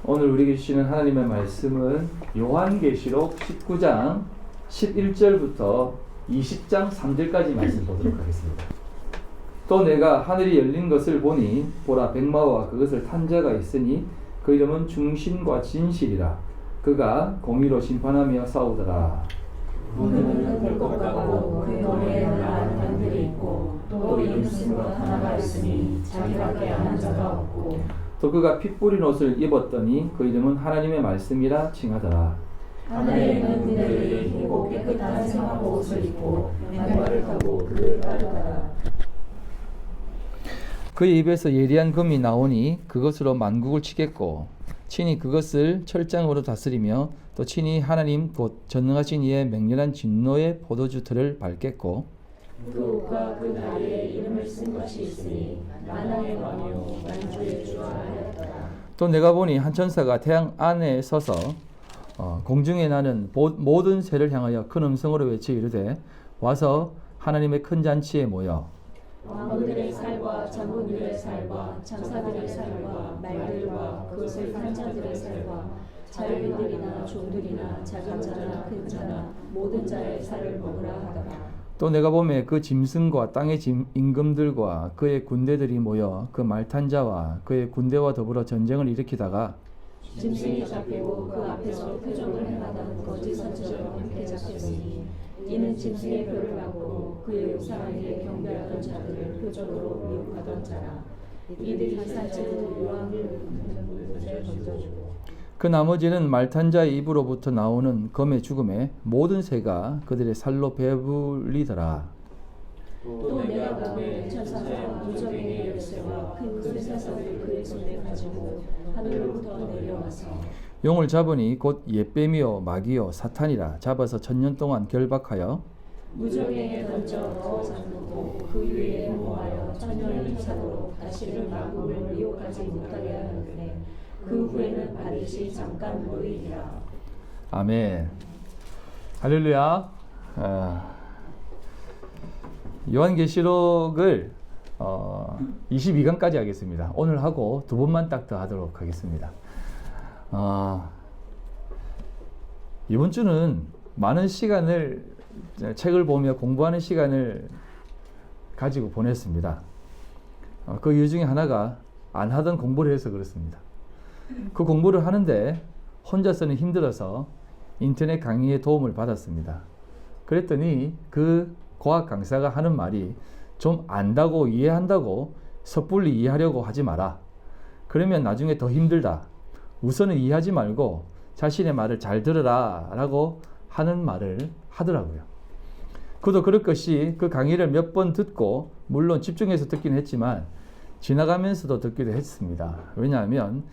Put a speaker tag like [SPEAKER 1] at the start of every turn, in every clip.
[SPEAKER 1] 오늘 우리에게 주시는 하나님의 말씀은 요한계시록 19장 11절부터 20장 3절까지 말씀 보도록 하겠습니다. 또 내가 하늘이 열린 것을 보니 보라 백마와 그것을 탄 자가 있으니 그 이름은 중심과 진실이라. 그가 공의로 심판하며 싸우더라.
[SPEAKER 2] 그는 불꽃과 같고 그 머리에는 많은 별들이 있고 또 이름 쓴 것 하나가 있으니 자기밖에 아는 자가 없고
[SPEAKER 1] 또 그가 피 뿌린 옷을 입었더니 그 이름은 하나님의 말씀이라 칭하더라.
[SPEAKER 2] 하늘에 있는 그들이 희고 깨끗한 생화로 옷을 입고 맹벌을 타고 그를 따르더라.
[SPEAKER 1] 그의 입에서 예리한 금이 나오니 그것으로 만국을 치겠고 친히 그것을 철장으로 다스리며 또 친히 하나님 곧 전능하신 이의 맹렬한 진노의 포도주 틀을 밟겠고
[SPEAKER 2] 그 옷과 그 다리에 이름을 쓴 것이 있으니 만왕의 왕이요 만주의 주라 하였더라.
[SPEAKER 1] 또 내가 보니 한 천사가 태양 안에 서서 공중에 나는 모든 새를 향하여 큰 음성으로 외쳐 이르되 와서 하나님의 큰 잔치에 모여
[SPEAKER 2] 왕들의 살과 장군들의 살과 장사들의 살과 말들과 그것을 탄 자들의 살과 자유인들이나 종들이나 작은 자나 큰 자나 모든 자의 살을 먹으라 하더라.
[SPEAKER 1] 또 내가 보매 그 짐승과 땅의 임금들과 그의 군대들이 모여 그 말탄 자와 그의 군대와 더불어 전쟁을 일으키다가
[SPEAKER 2] 짐승이 잡히고 그 앞에서 표적을 행하던 거짓 선지자로 함께 잡혔으니 이는 짐승의 표를 받고 그의 우상에게 경배하던 자들을 표적으로 미혹하던 자라. 이들이 살찌는 요한을 던져주고
[SPEAKER 1] 그 나머지는 말탄 자의 입으로부터 나오는 검의 죽음에 모든 새가 그들의 살로 배불리더라.
[SPEAKER 2] 또 내가 보매 천사가 무적행의 열쇠와 큰 쇠사슬을 그의 손에 가지고 하늘로부터 내려와서
[SPEAKER 1] 용을 잡으니 곧 옛뱀이요 마귀요 사탄이라. 잡아서 1000년 동안 결박하여
[SPEAKER 2] 무적행에 던져 넣어 잠그고 그 위에 모하여 천년을 차도록 다시는 만국을 미혹하지 못하게 하는데 그 후에는 반드시 잠깐 보이리라.
[SPEAKER 1] 아멘. 할렐루야. 요한계시록을 22강까지 하겠습니다. 오늘 하고 두 번만 딱 더 하도록 하겠습니다. 이번 주는 많은 시간을 책을 보며 공부하는 시간을 가지고 보냈습니다. 그 이유 중에 하나가 안 하던 공부를 해서 그렇습니다. 그 공부를 하는데 혼자서는 힘들어서 인터넷 강의의 도움을 받았습니다. 그랬더니 그 과학 강사가 하는 말이 좀 안다고 이해한다고 섣불리 이해하려고 하지 마라. 그러면 나중에 더 힘들다. 우선은 이해하지 말고 자신의 말을 잘 들으라 라고 하는 말을 하더라고요. 그도 그럴 것이 그 강의를 몇 번 듣고 물론 집중해서 듣긴 했지만 지나가면서도 듣기도 했습니다. 왜냐하면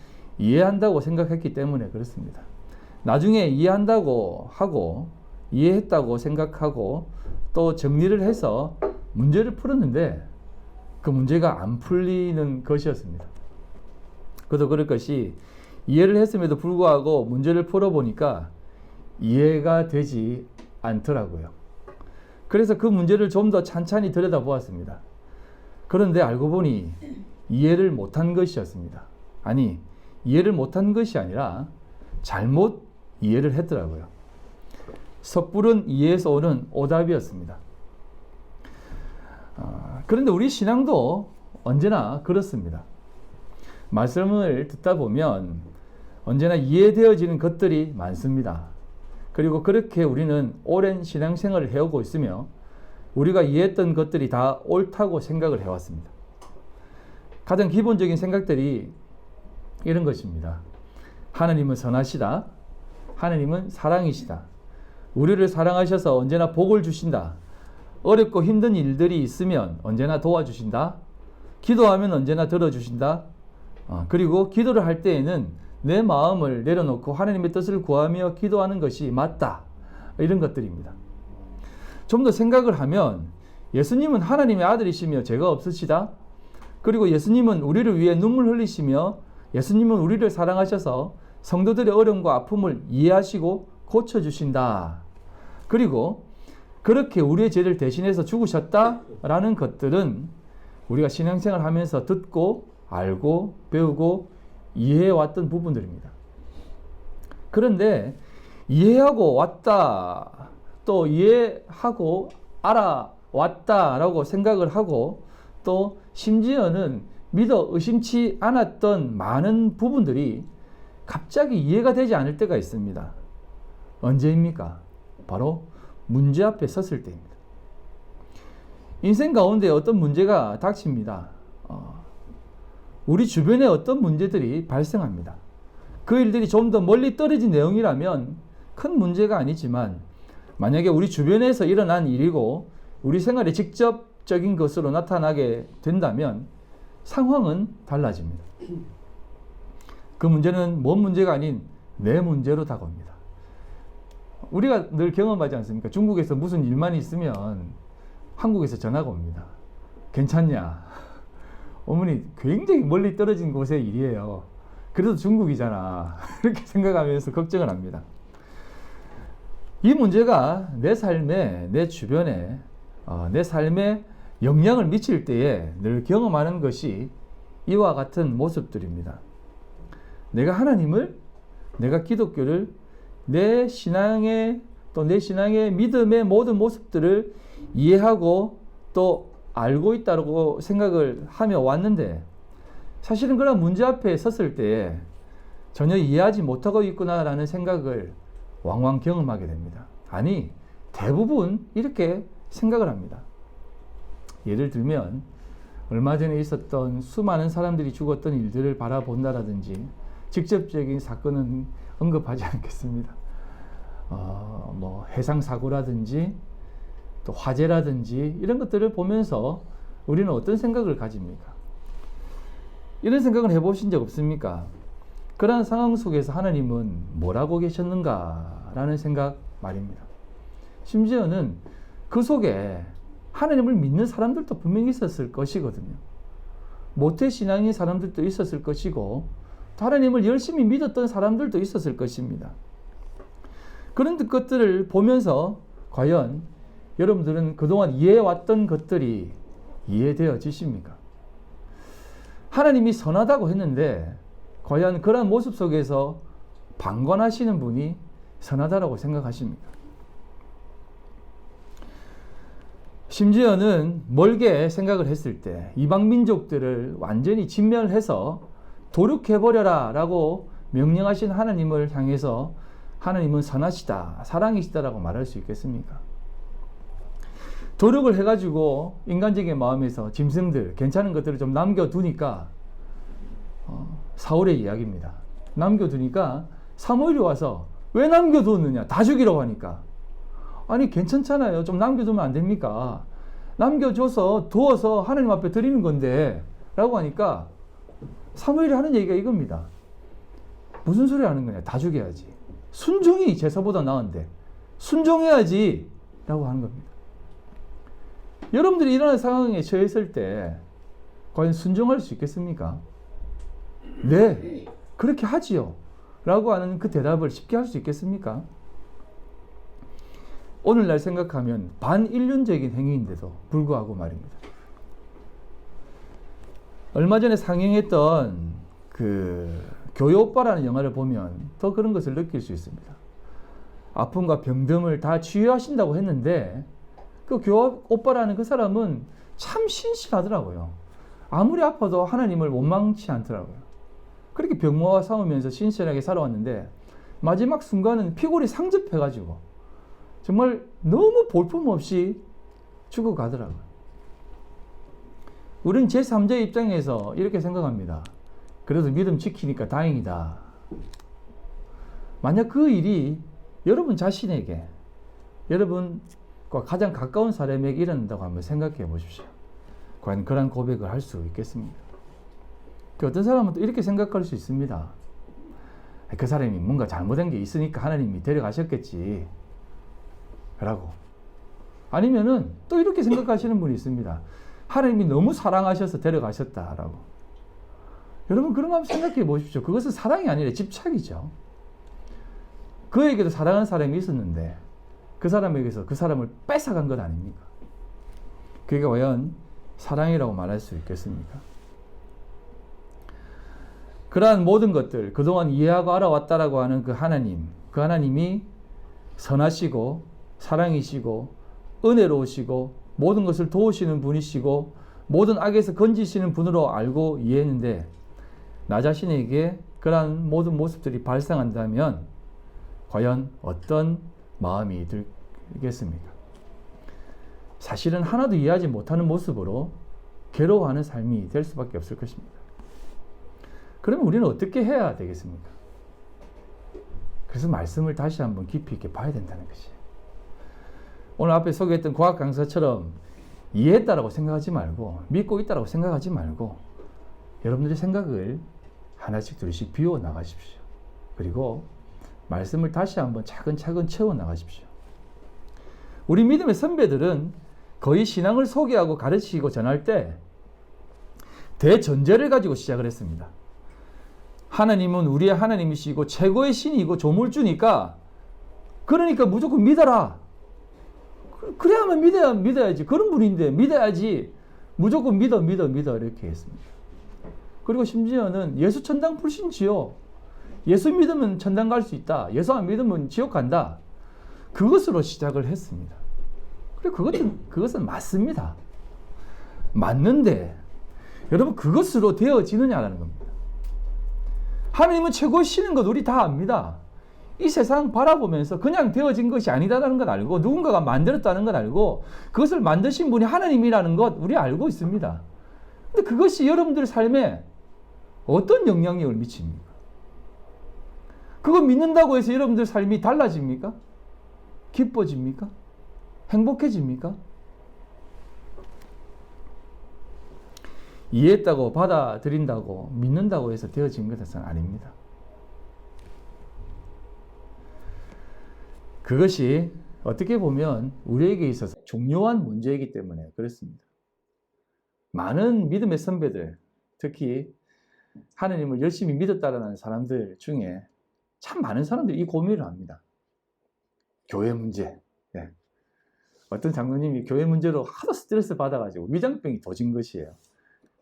[SPEAKER 1] 이해한다고 생각했기 때문에 그렇습니다. 나중에 이해한다고 하고 이해했다고 생각하고 또 정리를 해서 문제를 풀었는데 그 문제가 안 풀리는 것이었습니다. 그도 그럴 것이 이해를 했음에도 불구하고 문제를 풀어보니까 이해가 되지 않더라고요. 그래서 그 문제를 좀 더 찬찬히 들여다보았습니다. 그런데 알고 보니 이해를 못한 것이었습니다. 아니, 이해를 못한 것이 아니라 잘못 이해를 했더라고요. 섣부른 이해에서 오는 오답이었습니다. 그런데 우리 신앙도 언제나 그렇습니다. 말씀을 듣다 보면 언제나 이해되어지는 것들이 많습니다. 그리고 그렇게 우리는 오랜 신앙생활을 해오고 있으며 우리가 이해했던 것들이 다 옳다고 생각을 해왔습니다. 가장 기본적인 생각들이 이런 것입니다. 하나님은 선하시다. 하나님은 사랑이시다. 우리를 사랑하셔서 언제나 복을 주신다. 어렵고 힘든 일들이 있으면 언제나 도와주신다. 기도하면 언제나 들어주신다. 그리고 기도를 할 때에는 내 마음을 내려놓고 하나님의 뜻을 구하며 기도하는 것이 맞다. 이런 것들입니다. 좀 더 생각을 하면 예수님은 하나님의 아들이시며 죄가 없으시다. 그리고 예수님은 우리를 위해 눈물 흘리시며 예수님은 우리를 사랑하셔서 성도들의 어려움과 아픔을 이해하시고 고쳐주신다. 그리고 그렇게 우리의 죄를 대신해서 죽으셨다라는 것들은 우리가 신앙생활 하면서 듣고 알고 배우고 이해해왔던 부분들입니다. 그런데 이해하고 왔다, 또 이해하고 알아왔다라고 생각을 하고, 또 심지어는 믿어 의심치 않았던 많은 부분들이 갑자기 이해가 되지 않을 때가 있습니다. 언제입니까? 바로 문제 앞에 섰을 때입니다. 인생 가운데 어떤 문제가 닥칩니다. 우리 주변에 어떤 문제들이 발생합니다. 그 일들이 좀 더 멀리 떨어진 내용이라면 큰 문제가 아니지만, 만약에 우리 주변에서 일어난 일이고 우리 생활에 직접적인 것으로 나타나게 된다면 상황은 달라집니다. 그 문제는 뭔 문제가 아닌 내 문제로 다가옵니다. 우리가 늘 경험하지 않습니까? 중국에서 무슨 일만 있으면 한국에서 전화가 옵니다. 괜찮냐? 어머니, 굉장히 멀리 떨어진 곳의 일이에요. 그래도 중국이잖아. 이렇게 생각하면서 걱정을 합니다. 이 문제가 내 삶에, 내 주변에, 내 삶에 영향을 미칠 때에 늘 경험하는 것이 이와 같은 모습들입니다. 내가 하나님을, 내가 기독교를, 내 신앙의, 또 내 신앙의 믿음의 모든 모습들을 이해하고 또 알고 있다고 생각을 하며 왔는데, 사실은 그런 문제 앞에 섰을 때 전혀 이해하지 못하고 있구나라는 생각을 왕왕 경험하게 됩니다. 아니, 대부분 이렇게 생각을 합니다. 예를 들면 얼마 전에 있었던 수많은 사람들이 죽었던 일들을 바라본다라든지, 직접적인 사건은 언급하지 않겠습니다. 뭐 해상사고라든지 또 화재라든지 이런 것들을 보면서 우리는 어떤 생각을 가집니까? 이런 생각을 해보신 적 없습니까? 그러한 상황 속에서 하나님은 뭘 하고 계셨는가 라는 생각 말입니다. 심지어는 그 속에 하나님을 믿는 사람들도 분명히 있었을 것이거든요. 모태신앙인 사람들도 있었을 것이고, 하나님을 열심히 믿었던 사람들도 있었을 것입니다. 그런 것들을 보면서 과연 여러분들은 그동안 이해해왔던 것들이 이해되어지십니까? 하나님이 선하다고 했는데 과연 그런 모습 속에서 방관하시는 분이 선하다라고 생각하십니까? 심지어는 멀게 생각을 했을 때 이방 민족들을 완전히 진멸해서 도륙해버려라 라고 명령하신 하나님을 향해서 하나님은 선하시다, 사랑이시다라고 말할 수 있겠습니까? 도륙을 해가지고 인간적인 마음에서 짐승들, 괜찮은 것들을 좀 남겨두니까, 사울의 이야기입니다. 남겨두니까 사무엘이 와서 왜 남겨두었느냐, 다 죽이라고 하니까, 아니 괜찮잖아요, 좀 남겨두면 안 됩니까? 남겨줘서 두어서 하나님 앞에 드리는 건데 라고 하니까 사무엘이 하는 얘기가 이겁니다. 무슨 소리 하는 거냐, 다 죽여야지, 순종이 제사보다 나은데 순종해야지 라고 하는 겁니다. 여러분들이 이런 상황에 처했을 때 과연 순종할 수 있겠습니까? 네, 그렇게 하지요 라고 하는 그 대답을 쉽게 할 수 있겠습니까? 오늘날 생각하면 반인륜적인 행위인데도 불구하고 말입니다. 얼마 전에 상영했던 그 교회오빠라는 영화를 보면 더 그런 것을 느낄 수 있습니다. 아픔과 병듦을 다 치유하신다고 했는데 그 교회오빠라는 그 사람은 참 신실하더라고요. 아무리 아파도 하나님을 원망치 않더라고요. 그렇게 병마와 싸우면서 신실하게 살아왔는데 마지막 순간은 피골이 상접해가지고 정말 너무 볼품없이 죽어가더라고요. 우린 제3자의 입장에서 이렇게 생각합니다. 그래도 믿음 지키니까 다행이다. 만약 그 일이 여러분 자신에게, 여러분과 가장 가까운 사람에게 일어난다고 한번 생각해 보십시오. 과연 그런 고백을 할 수 있겠습니까? 어떤 사람은 또 이렇게 생각할 수 있습니다. 그 사람이 뭔가 잘못한 게 있으니까 하나님이 데려가셨겠지 라고. 아니면은 또 이렇게 생각하시는 분이 있습니다. 하나님이 너무 사랑하셔서 데려가셨다라고. 여러분 그런 거 한번 생각해 보십시오. 그것은 사랑이 아니라 집착이죠. 그에게도 사랑하는 사람이 있었는데 그 사람에게서 그 사람을 뺏어간 것 아닙니까? 그게 과연 사랑이라고 말할 수 있겠습니까? 그러한 모든 것들, 그동안 이해하고 알아왔다라고 하는 그 하나님이 선하시고 사랑이시고 은혜로우시고 모든 것을 도우시는 분이시고 모든 악에서 건지시는 분으로 알고 이해했는데, 나 자신에게 그러한 모든 모습들이 발생한다면 과연 어떤 마음이 들겠습니까? 사실은 하나도 이해하지 못하는 모습으로 괴로워하는 삶이 될 수밖에 없을 것입니다. 그러면 우리는 어떻게 해야 되겠습니까? 그래서 말씀을 다시 한번 깊이 있게 봐야 된다는 것이에요. 오늘 앞에 소개했던 과학 강사처럼 이해했다라고 생각하지 말고, 믿고 있다라고 생각하지 말고, 여러분들의 생각을 하나씩 둘씩 비워 나가십시오. 그리고 말씀을 다시 한번 차근차근 채워 나가십시오. 우리 믿음의 선배들은 거의 신앙을 소개하고 가르치고 전할 때 대전제를 가지고 시작을 했습니다. 하나님은 우리의 하나님이시고 최고의 신이고 조물주니까, 그러니까 무조건 믿어라. 그래야만 믿어야지. 그런 분인데 믿어야지. 무조건 믿어 이렇게 했습니다. 그리고 심지어는 예수 천당 불신지요. 예수 믿으면 천당 갈 수 있다. 예수 안 믿으면 지옥 간다. 그것으로 시작을 했습니다. 그리고 그것은 맞습니다. 맞는데 여러분, 그것으로 되어지느냐라는 겁니다. 하나님은 최고의 신인 것 우리 다 압니다. 이 세상 바라보면서 그냥 되어진 것이 아니다라는 걸 알고, 누군가가 만들었다는 걸 알고, 그것을 만드신 분이 하나님이라는 것 우리 알고 있습니다. 근데 그것이 여러분들의 삶에 어떤 영향력을 미칩니까? 그거 믿는다고 해서 여러분들 삶이 달라집니까? 기뻐집니까? 행복해집니까? 이해했다고 받아들인다고 믿는다고 해서 되어진 것은 아닙니다. 그것이 어떻게 보면 우리에게 있어서 중요한 문제이기 때문에 그렇습니다. 많은 믿음의 선배들, 특히 하나님을 열심히 믿었다라는 사람들 중에 참 많은 사람들이 이 고민을 합니다. 교회 문제. 네. 어떤 장로님이 교회 문제로 하도 스트레스 받아가지고 위장병이 도진 것이에요.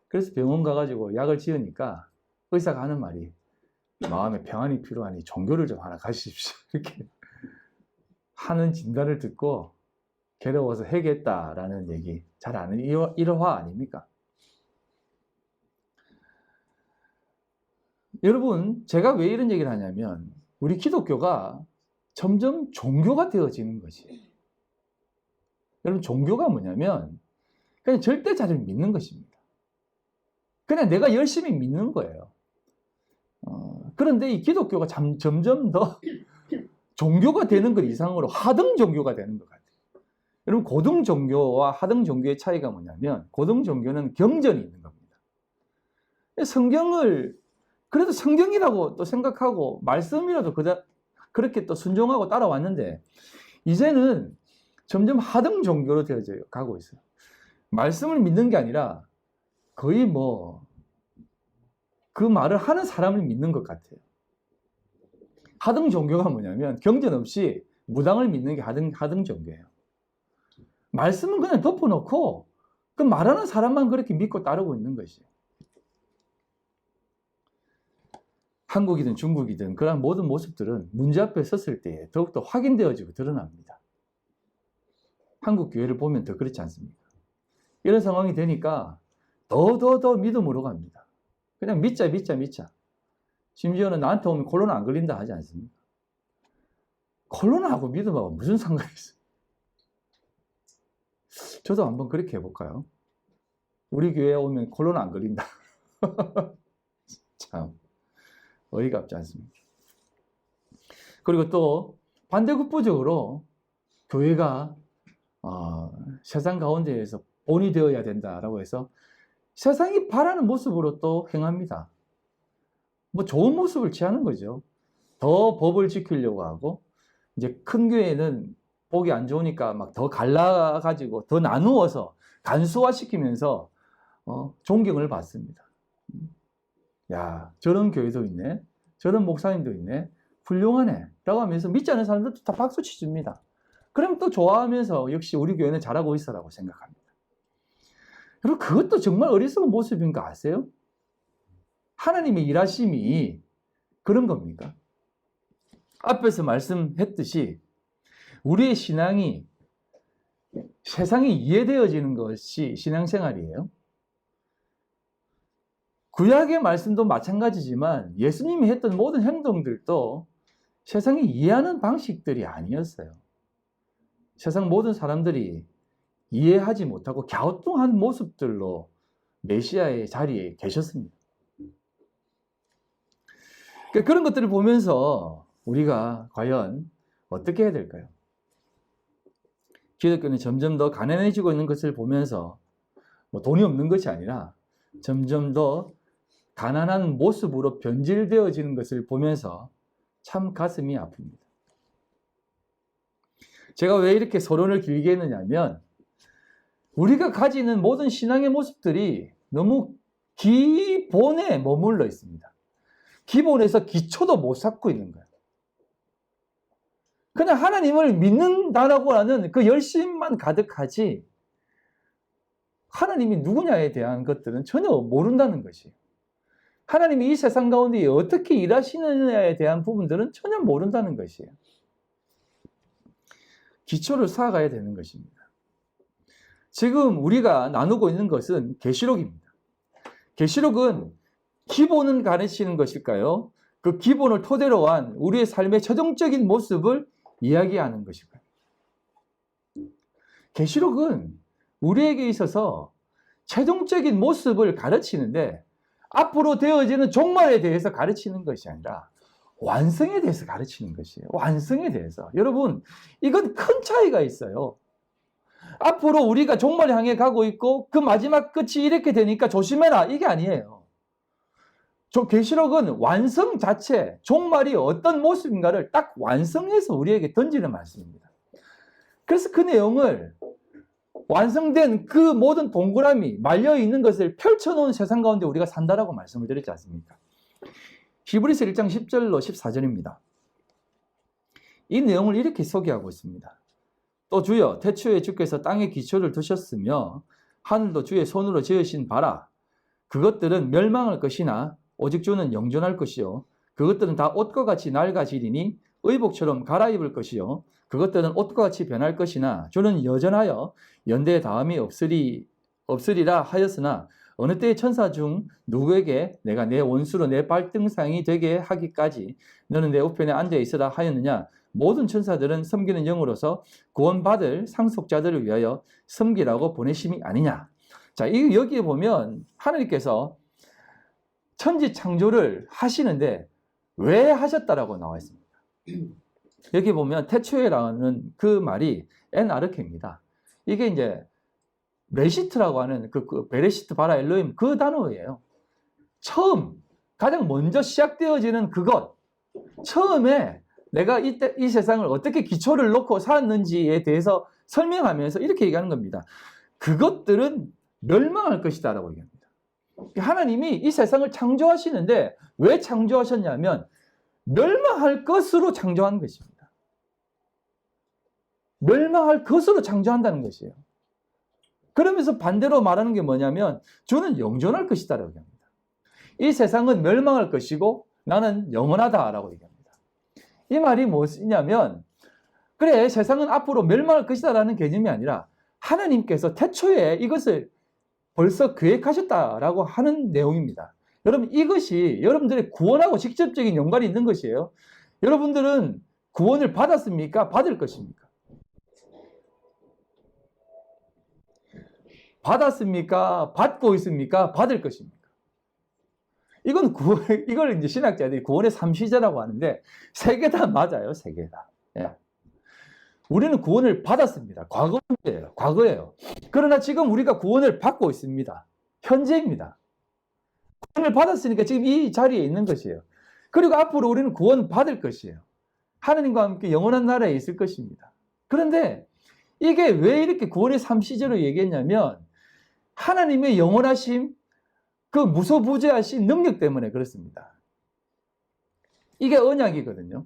[SPEAKER 1] 그래서 병원 가가지고 약을 지으니까 의사가 하는 말이, 마음에 평안이 필요하니 종교를 좀 하나 가지십시오. 이렇게 하는 진단을 듣고 괴로워서 해겠다라는 얘기, 잘 아는 일화 아닙니까? 여러분, 제가 왜 이런 얘기를 하냐면, 우리 기독교가 점점 종교가 되어지는 것이에요. 여러분, 종교가 뭐냐면 그냥 절대자를 믿는 것입니다. 그냥 내가 열심히 믿는 거예요. 그런데 이 기독교가 점점 더 종교가 되는 것 이상으로 하등 종교가 되는 것 같아요. 여러분, 고등 종교와 하등 종교의 차이가 뭐냐면, 고등 종교는 경전이 있는 겁니다. 성경을 그래도 성경이라고 또 생각하고 말씀이라도 그렇게 또 순종하고 따라왔는데, 이제는 점점 하등 종교로 되어져 가고 있어요. 말씀을 믿는 게 아니라 거의 그 말을 하는 사람을 믿는 것 같아요. 하등 종교가 뭐냐면 경전 없이 무당을 믿는 게 하등 종교예요. 말씀은 그냥 덮어놓고 그 말하는 사람만 그렇게 믿고 따르고 있는 것이에요. 한국이든 중국이든 그런 모든 모습들은 문제 앞에 섰을 때 더욱더 확인되어지고 드러납니다. 한국 교회를 보면 더 그렇지 않습니까? 이런 상황이 되니까 더 믿음으로 갑니다. 그냥 믿자. 심지어는 나한테 오면 코로나 안 걸린다 하지 않습니까? 코로나하고 믿음하고 무슨 상관이 있어요? 저도 한번 그렇게 해볼까요? 우리 교회에 오면 코로나 안 걸린다. 참 어이가 없지 않습니까? 그리고 또 반대급부적으로 교회가 세상 가운데에서 본이 되어야 된다라고 해서 세상이 바라는 모습으로 또 행합니다. 좋은 모습을 취하는 거죠. 더 법을 지키려고 하고, 이제 큰 교회는 보기 안 좋으니까 막 더 갈라가지고 더 나누어서 간소화시키면서 존경을 받습니다. 야, 저런 교회도 있네, 저런 목사님도 있네, 훌륭하네 라고 하면서 믿지 않는 사람들도 다 박수 치줍니다. 그럼 또 좋아하면서 역시 우리 교회는 잘하고 있어라고 생각합니다. 여러분, 그것도 정말 어리석은 모습인 거 아세요? 하나님의 일하심이 그런 겁니까? 앞에서 말씀했듯이 우리의 신앙이 세상에 이해되어지는 것이 신앙생활이에요. 구약의 말씀도 마찬가지지만 예수님이 했던 모든 행동들도 세상이 이해하는 방식들이 아니었어요. 세상 모든 사람들이 이해하지 못하고 갸우뚱한 모습들로 메시아의 자리에 계셨습니다. 그런 것들을 보면서 우리가 과연 어떻게 해야 될까요? 기독교는 점점 더 가난해지고 있는 것을 보면서 돈이 없는 것이 아니라 점점 더 가난한 모습으로 변질되어지는 것을 보면서 참 가슴이 아픕니다. 제가 왜 이렇게 서론을 길게 했느냐면 우리가 가지는 모든 신앙의 모습들이 너무 기본에 머물러 있습니다. 기본에서 기초도 못 쌓고 있는 거예요. 그냥 하나님을 믿는다라고 하는 그 열심만 가득하지 하나님이 누구냐에 대한 것들은 전혀 모른다는 것이에요. 하나님이 이 세상 가운데 어떻게 일하시느냐에 대한 부분들은 전혀 모른다는 것이에요. 기초를 쌓아가야 되는 것입니다. 지금 우리가 나누고 있는 것은 계시록입니다. 계시록은 기본은 가르치는 것일까요? 그 기본을 토대로 한 우리의 삶의 최종적인 모습을 이야기하는 것일까요? 계시록은 우리에게 있어서 최종적인 모습을 가르치는데 앞으로 되어지는 종말에 대해서 가르치는 것이 아니라 완성에 대해서 가르치는 것이에요. 완성에 대해서. 여러분, 이건 큰 차이가 있어요. 앞으로 우리가 종말을 향해 가고 있고 그 마지막 끝이 이렇게 되니까 조심해라. 이게 아니에요. 계시록은 완성 자체, 종말이 어떤 모습인가를 딱 완성해서 우리에게 던지는 말씀입니다. 그래서 그 내용을 완성된 그 모든 동그라미, 말려있는 것을 펼쳐놓은 세상 가운데 우리가 산다라고 말씀을 드렸지 않습니까? 히브리서 1장 10절로 14절입니다. 이 내용을 이렇게 소개하고 있습니다. 또 주여, 태초에 주께서 땅에 기초를 두셨으며 하늘도 주의 손으로 지으신 바라. 그것들은 멸망할 것이나 오직 주는 영존할 것이요. 그것들은 다 옷과 같이 낡아지리니 의복처럼 갈아입을 것이요. 그것들은 옷과 같이 변할 것이나 주는 여전하여 연대에 다함이 없으리라 하였으나 어느 때의 천사 중 누구에게 내가 내 원수로 내 발등상이 되게 하기까지 너는 내 우편에 앉아 있으라 하였느냐. 모든 천사들은 섬기는 영으로서 구원받을 상속자들을 위하여 섬기라고 보내심이 아니냐. 자, 여기에 보면 하나님께서 천지 창조를 하시는데 왜 하셨다라고 나와 있습니다. 여기 보면 태초에라는 그 말이 엔아르케입니다. 이게 이제 레시트라고 하는 그 베레시트 바라 엘로힘 그 단어예요. 처음 가장 먼저 시작되어지는 그것, 처음에 내가 이 세상을 어떻게 기초를 놓고 살았는지에 대해서 설명하면서 이렇게 얘기하는 겁니다. 그것들은 멸망할 것이다 라고 얘기합니다. 하나님이 이 세상을 창조하시는데 왜 창조하셨냐면 멸망할 것으로 창조한 것입니다. 멸망할 것으로 창조한다는 것이에요. 그러면서 반대로 말하는 게 뭐냐면 주는 영존할 것이다 라고 얘기합니다. 이 세상은 멸망할 것이고 나는 영원하다 라고 얘기합니다. 이 말이 무엇이냐면 그래, 세상은 앞으로 멸망할 것이다 라는 개념이 아니라 하나님께서 태초에 이것을 벌써 계획하셨다라고 하는 내용입니다. 여러분, 이것이 여러분들의 구원하고 직접적인 연관이 있는 것이에요. 여러분들은 구원을 받았습니까? 받을 것입니까? 받았습니까? 받고 있습니까? 받을 것입니까? 이걸 이제 신학자들이 구원의 3시제라고 하는데, 세 개 다 맞아요, 세 개 다. 예. 우리는 구원을 받았습니다. 과거예요. 그러나 지금 우리가 구원을 받고 있습니다. 현재입니다. 구원을 받았으니까 지금 이 자리에 있는 것이에요. 그리고 앞으로 우리는 구원 받을 것이에요. 하나님과 함께 영원한 나라에 있을 것입니다. 그런데 이게 왜 이렇게 구원의 3시제로 얘기했냐면 하나님의 영원하심, 그 무소부재하신 능력 때문에 그렇습니다. 이게 언약이거든요.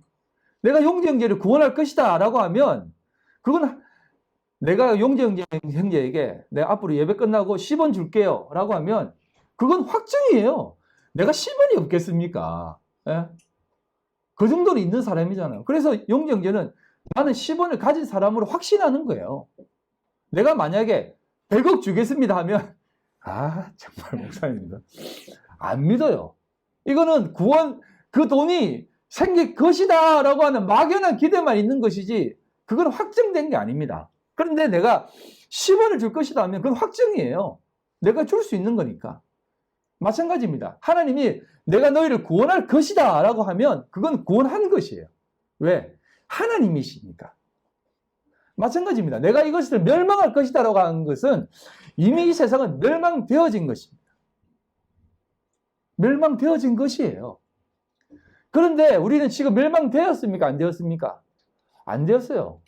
[SPEAKER 1] 내가 용재 형제를 구원할 것이다 라고 하면 그건 내가 용재 형제에게 내가 앞으로 예배 끝나고 10원 줄게요 라고 하면 그건 확증이에요. 내가 10원이 없겠습니까? 예? 그 정도는 있는 사람이잖아요. 그래서 영정제는 나는 10원을 가진 사람으로 확신하는 거예요. 내가 만약에 100억 주겠습니다 하면 정말 목사님입니다. 안 믿어요. 이거는 구원, 그 돈이 생길 것이다 라고 하는 막연한 기대만 있는 것이지 그건 확정된 게 아닙니다. 그런데 내가 10원을 줄 것이다 하면 그건 확정이에요. 내가 줄 수 있는 거니까. 마찬가지입니다. 하나님이 내가 너희를 구원할 것이다 라고 하면 그건 구원한 것이에요. 왜? 하나님이시니까. 마찬가지입니다. 내가 이것을 멸망할 것이다 라고 하는 것은 이미 이 세상은 멸망되어진 것입니다. 멸망되어진 것이에요. 그런데 우리는 지금 멸망되었습니까? 안 되었습니까? 안 되었어요.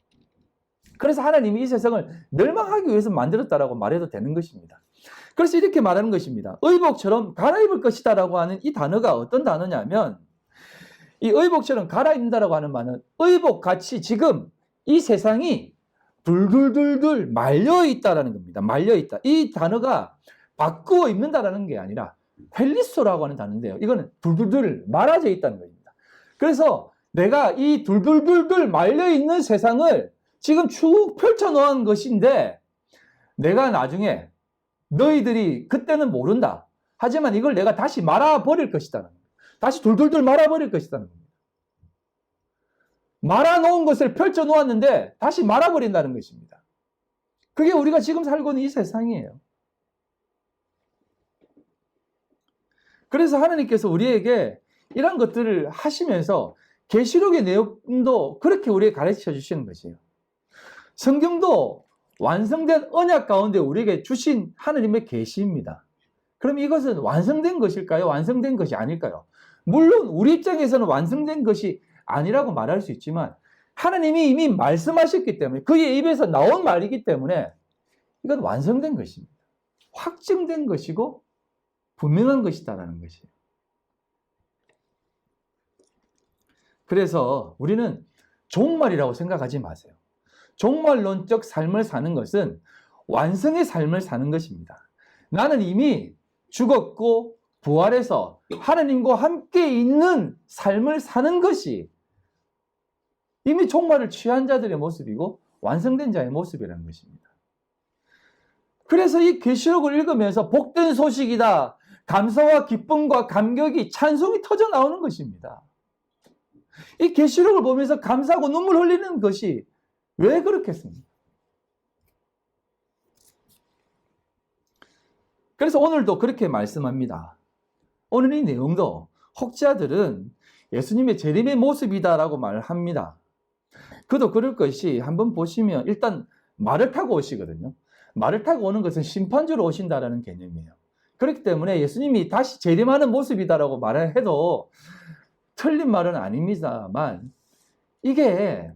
[SPEAKER 1] 그래서 하나님이 이 세상을 멸망하기 위해서 만들었다라고 말해도 되는 것입니다. 그래서 이렇게 말하는 것입니다. 의복처럼 갈아입을 것이다 라고 하는 이 단어가 어떤 단어냐면 이 의복처럼 갈아입는다라고 하는 말은 의복같이 지금 이 세상이 둘둘둘둘 말려있다라는 겁니다. 말려있다. 이 단어가 바꾸어 입는다라는 게 아니라 펠리소라고 하는 단어인데요. 이거는 둘둘둘 말아져 있다는 겁니다. 그래서 내가 이 둘둘둘둘 말려있는 세상을 지금 쭉 펼쳐놓은 것인데 내가 나중에 너희들이 그때는 모른다. 하지만 이걸 내가 다시 말아버릴 것이다. 다시 둘둘둘 말아버릴 것이다. 말아놓은 것을 펼쳐놓았는데 다시 말아버린다는 것입니다. 그게 우리가 지금 살고 있는 이 세상이에요. 그래서 하나님께서 우리에게 이런 것들을 하시면서 계시록의 내용도 그렇게 우리에게 가르쳐 주시는 것이에요. 성경도 완성된 언약 가운데 우리에게 주신 하나님의 계시입니다. 그럼 이것은 완성된 것일까요? 완성된 것이 아닐까요? 물론 우리 입장에서는 완성된 것이 아니라고 말할 수 있지만 하나님이 이미 말씀하셨기 때문에 그의 입에서 나온 말이기 때문에 이건 완성된 것입니다. 확증된 것이고 분명한 것이다라는 것이에요. 그래서 우리는 종말이라고 생각하지 마세요. 종말론적 삶을 사는 것은 완성의 삶을 사는 것입니다. 나는 이미 죽었고 부활해서 하나님과 함께 있는 삶을 사는 것이 이미 종말을 취한 자들의 모습이고 완성된 자의 모습이라는 것입니다. 그래서 이 계시록을 읽으면서 복된 소식이다. 감사와 기쁨과 감격이 찬송이 터져 나오는 것입니다. 이 계시록을 보면서 감사하고 눈물 흘리는 것이 왜 그렇겠습니까? 그래서 오늘도 그렇게 말씀합니다. 오늘 이 내용도 혹자들은 예수님의 재림의 모습이다라고 말합니다. 그도 그럴 것이 한번 보시면 일단 말을 타고 오시거든요. 말을 타고 오는 것은 심판주로 오신다라는 개념이에요. 그렇기 때문에 예수님이 다시 재림하는 모습이다라고 말을 해도 틀린 말은 아닙니다만 이게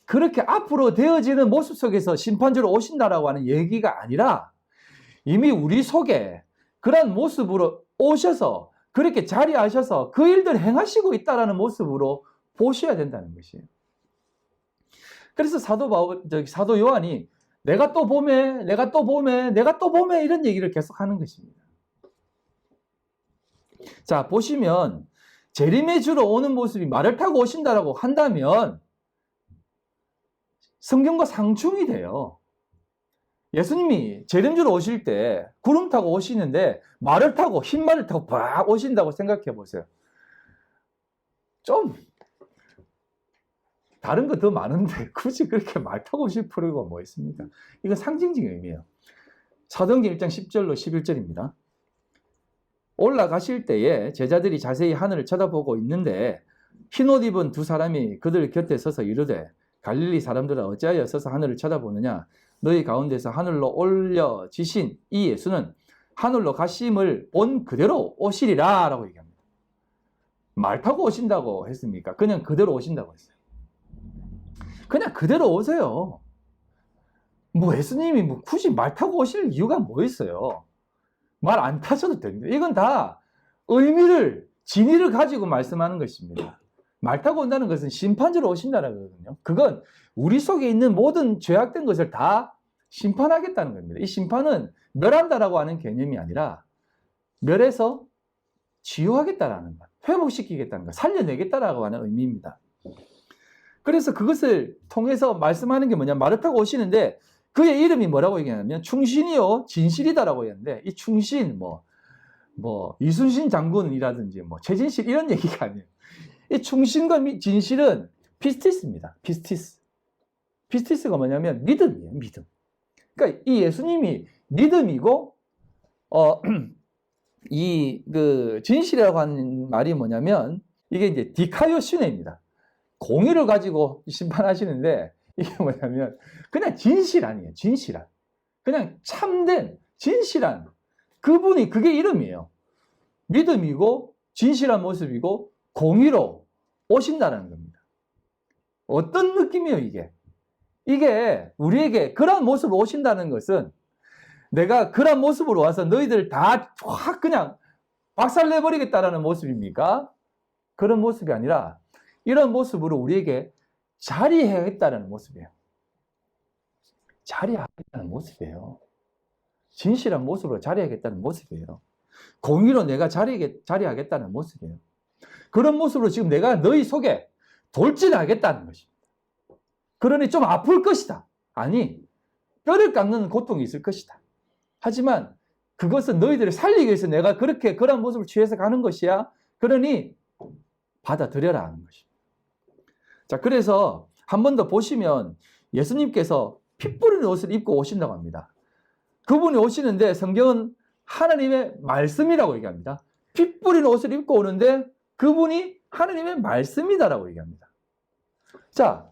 [SPEAKER 1] 그렇게 앞으로 되어지는 모습 속에서 심판주로 오신다라고 하는 얘기가 아니라 이미 우리 속에 그런 모습으로 오셔서 그렇게 자리하셔서 그 일들 행하시고 있다라는 모습으로 보셔야 된다는 것이에요. 그래서 사도 요한이 내가 또 보매, 내가 또 보매, 내가 또 보매 이런 얘기를 계속 하는 것입니다. 자, 보시면 재림의 주로 오는 모습이 말을 타고 오신다라고 한다면 성경과 상충이 돼요. 예수님이 재림주로 오실 때 구름 타고 오시는데 말을 타고 흰 말을 타고 막 오신다고 생각해 보세요. 좀 다른 거 더 많은데 굳이 그렇게 말 타고 오실 필요가 뭐 있습니까? 이건 상징적인 의미예요. 사도행전 1장 10절로 11절입니다. 올라가실 때에 제자들이 자세히 하늘을 쳐다보고 있는데 흰옷 입은 두 사람이 그들 곁에 서서 이르되 갈릴리 사람들아 어찌하여 서서 하늘을 쳐다보느냐 너희 가운데서 하늘로 올려지신 이 예수는 하늘로 가심을 본 그대로 오시리라 라고 얘기합니다. 말 타고 오신다고 했습니까? 그냥 그대로 오신다고 했어요. 그냥 그대로 오세요. 뭐 예수님이 뭐 굳이 말 타고 오실 이유가 뭐 있어요? 말 안 타셔도 됩니다. 이건 다 의미를, 진의를 가지고 말씀하는 것입니다. 말 타고 온다는 것은 심판주로 오신다는 거거든요. 그건 우리 속에 있는 모든 죄악된 것을 다 심판하겠다는 겁니다. 이 심판은 멸한다라고 하는 개념이 아니라 멸해서 치유하겠다라는 것, 회복시키겠다는 것, 살려내겠다라고 하는 의미입니다. 그래서 그것을 통해서 말씀하는 게 뭐냐, 말을 타고 오시는데 그의 이름이 뭐라고 얘기하냐면 충신이요 진실이다라고 했는데, 이 충신 뭐 이순신 장군이라든지 뭐 최진실 이런 얘기가 아니에요. 이 충신과 진실은 피스티스입니다. 피스티스가 뭐냐면 믿음이에요. 믿음. 그러니까 이 예수님이 믿음이고 이 그 진실이라고 하는 말이 뭐냐면 이게 이제 디카이오시네입니다. 공의를 가지고 심판하시는데 이게 뭐냐면 그냥 진실 아니에요. 진실한. 그냥 참된 진실한 그분이, 그게 이름이에요. 믿음이고 진실한 모습이고 공의로 오신다는 겁니다. 어떤 느낌이에요, 이게? 이게 우리에게 그런 모습으로 오신다는 것은 내가 그런 모습으로 와서 너희들 다 확 그냥 박살내버리겠다라는 모습입니까? 그런 모습이 아니라 이런 모습으로 우리에게 자리하겠다는 모습이에요. 자리하겠다는 모습이에요. 진실한 모습으로 자리하겠다는 모습이에요. 공의로 내가 자리하겠다는 모습이에요. 그런 모습으로 지금 내가 너희 속에 돌진하겠다는 것입니다. 그러니 좀 아플 것이다. 아니, 뼈를 깎는 고통이 있을 것이다. 하지만 그것은 너희들을 살리기 위해서 내가 그런 모습을 취해서 가는 것이야. 그러니 받아들여라 하는 것입니다. 자, 그래서 한 번 더 보시면 예수님께서 피 뿌리는 옷을 입고 오신다고 합니다. 그분이 오시는데 성경은 하나님의 말씀이라고 얘기합니다. 피 뿌리는 옷을 입고 오는데 그분이 하나님의 말씀이다라고 얘기합니다. 자,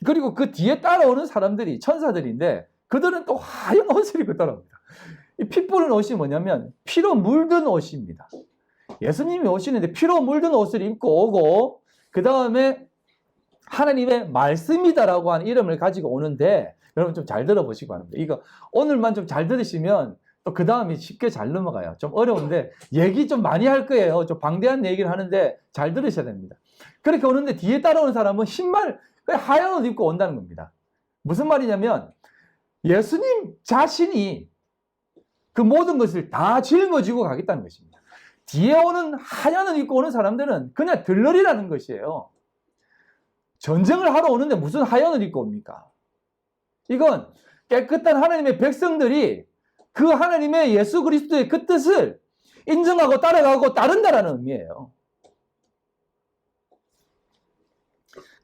[SPEAKER 1] 그리고 그 뒤에 따라오는 사람들이 천사들인데 그들은 또 하얀 옷을 입고 따라옵니다. 이 피 뿌리는 옷이 뭐냐면 피로 물든 옷입니다. 예수님이 오시는데 피로 물든 옷을 입고 오고 그 다음에 하나님의 말씀이다라고 하는 이름을 가지고 오는데, 여러분 좀 잘 들어보시기 바랍니다. 이거 오늘만 좀 잘 들으시면 또 그 다음이 쉽게 잘 넘어가요. 좀 어려운데 얘기 좀 많이 할 거예요. 좀 방대한 얘기를 하는데 잘 들으셔야 됩니다. 그렇게 오는데 뒤에 따라오는 사람은 흰말 하얀 옷 입고 온다는 겁니다. 무슨 말이냐면 예수님 자신이 그 모든 것을 다 짊어지고 가겠다는 것입니다. 뒤에 오는 하얀 옷 입고 오는 사람들은 그냥 들러리라는 것이에요. 전쟁을 하러 오는데 무슨 하얀 옷 입고 옵니까? 이건 깨끗한 하나님의 백성들이 그 하나님의 예수 그리스도의 그 뜻을 인정하고 따라가고 따른다라는 의미예요.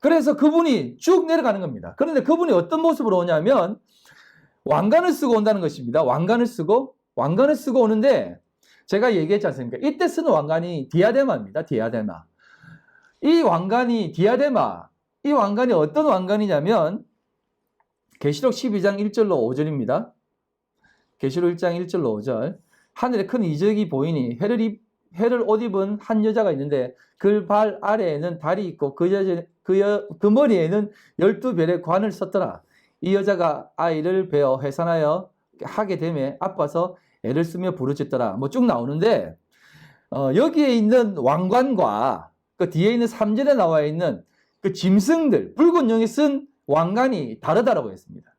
[SPEAKER 1] 그래서 그분이 쭉 내려가는 겁니다. 그런데 그분이 어떤 모습으로 오냐면 왕관을 쓰고 온다는 것입니다. 왕관을 쓰고 오는데 제가 얘기했지 않습니까? 이때 쓰는 왕관이 디아데마입니다. 디아데마. 이 왕관이 디아데마. 이 왕관이 어떤 왕관이냐면 계시록 12장 1절로 5절입니다. 계시록 1장 1절로 5절. 하늘에 큰 이적이 보이니 해를 옷 입은 한 여자가 있는데 그 발 아래에는 달이 있고 그 머리에는 12별의 관을 썼더라. 이 여자가 아이를 베어 해산하여 하게 되매 아파서 애를 쓰며 부르짖더라. 뭐 쭉 나오는데 여기에 있는 왕관과 그 뒤에 있는 3절에 나와 있는 그 짐승들, 붉은 용이 쓴 왕관이 다르다라고 했습니다.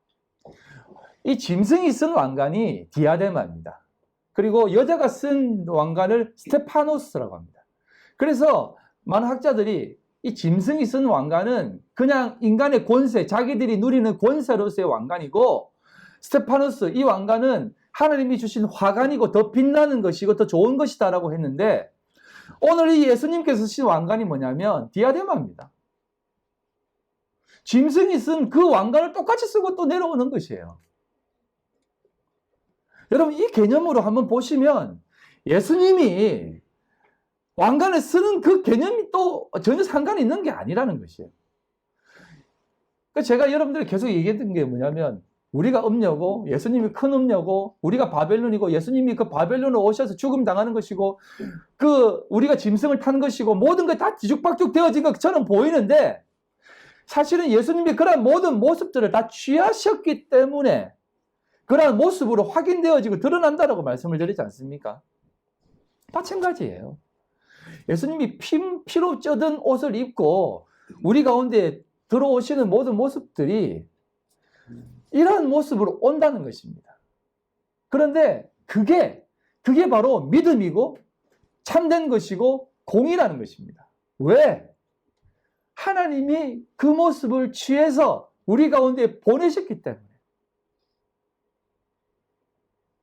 [SPEAKER 1] 이 짐승이 쓴 왕관이 디아데마입니다. 그리고 여자가 쓴 왕관을 스테파노스라고 합니다. 그래서 많은 학자들이 이 짐승이 쓴 왕관은 그냥 인간의 권세, 자기들이 누리는 권세로서의 왕관이고, 스테파노스, 이 왕관은 하나님이 주신 화관이고 더 빛나는 것이고 더 좋은 것이다라고 했는데, 오늘 이 예수님께서 쓰신 왕관이 뭐냐면 디아데마입니다. 짐승이 쓴 그 왕관을 똑같이 쓰고 또 내려오는 것이에요. 여러분, 이 개념으로 한번 보시면 예수님이 왕관을 쓰는 그 개념이 또 전혀 상관이 있는 게 아니라는 것이에요. 그러니까 제가 여러분들이 계속 얘기했던 게 뭐냐면, 우리가 음녀고 예수님이 큰 음녀고 우리가 바벨론이고 예수님이 그 바벨론으로 오셔서 죽음 당하는 것이고 우리가 짐승을 탄 것이고 모든 게 다 뒤죽박죽 되어진 것처럼 보이는데, 사실은 예수님이 그런 모든 모습들을 다 취하셨기 때문에 그러한 모습으로 확인되어지고 드러난다라고 말씀을 드리지 않습니까? 마찬가지예요. 예수님이 피로 쪄든 옷을 입고 우리 가운데 들어오시는 모든 모습들이 이러한 모습으로 온다는 것입니다. 그런데 그게 바로 믿음이고 참된 것이고 공의라는 것입니다. 왜? 하나님이 그 모습을 취해서 우리 가운데 보내셨기 때문에.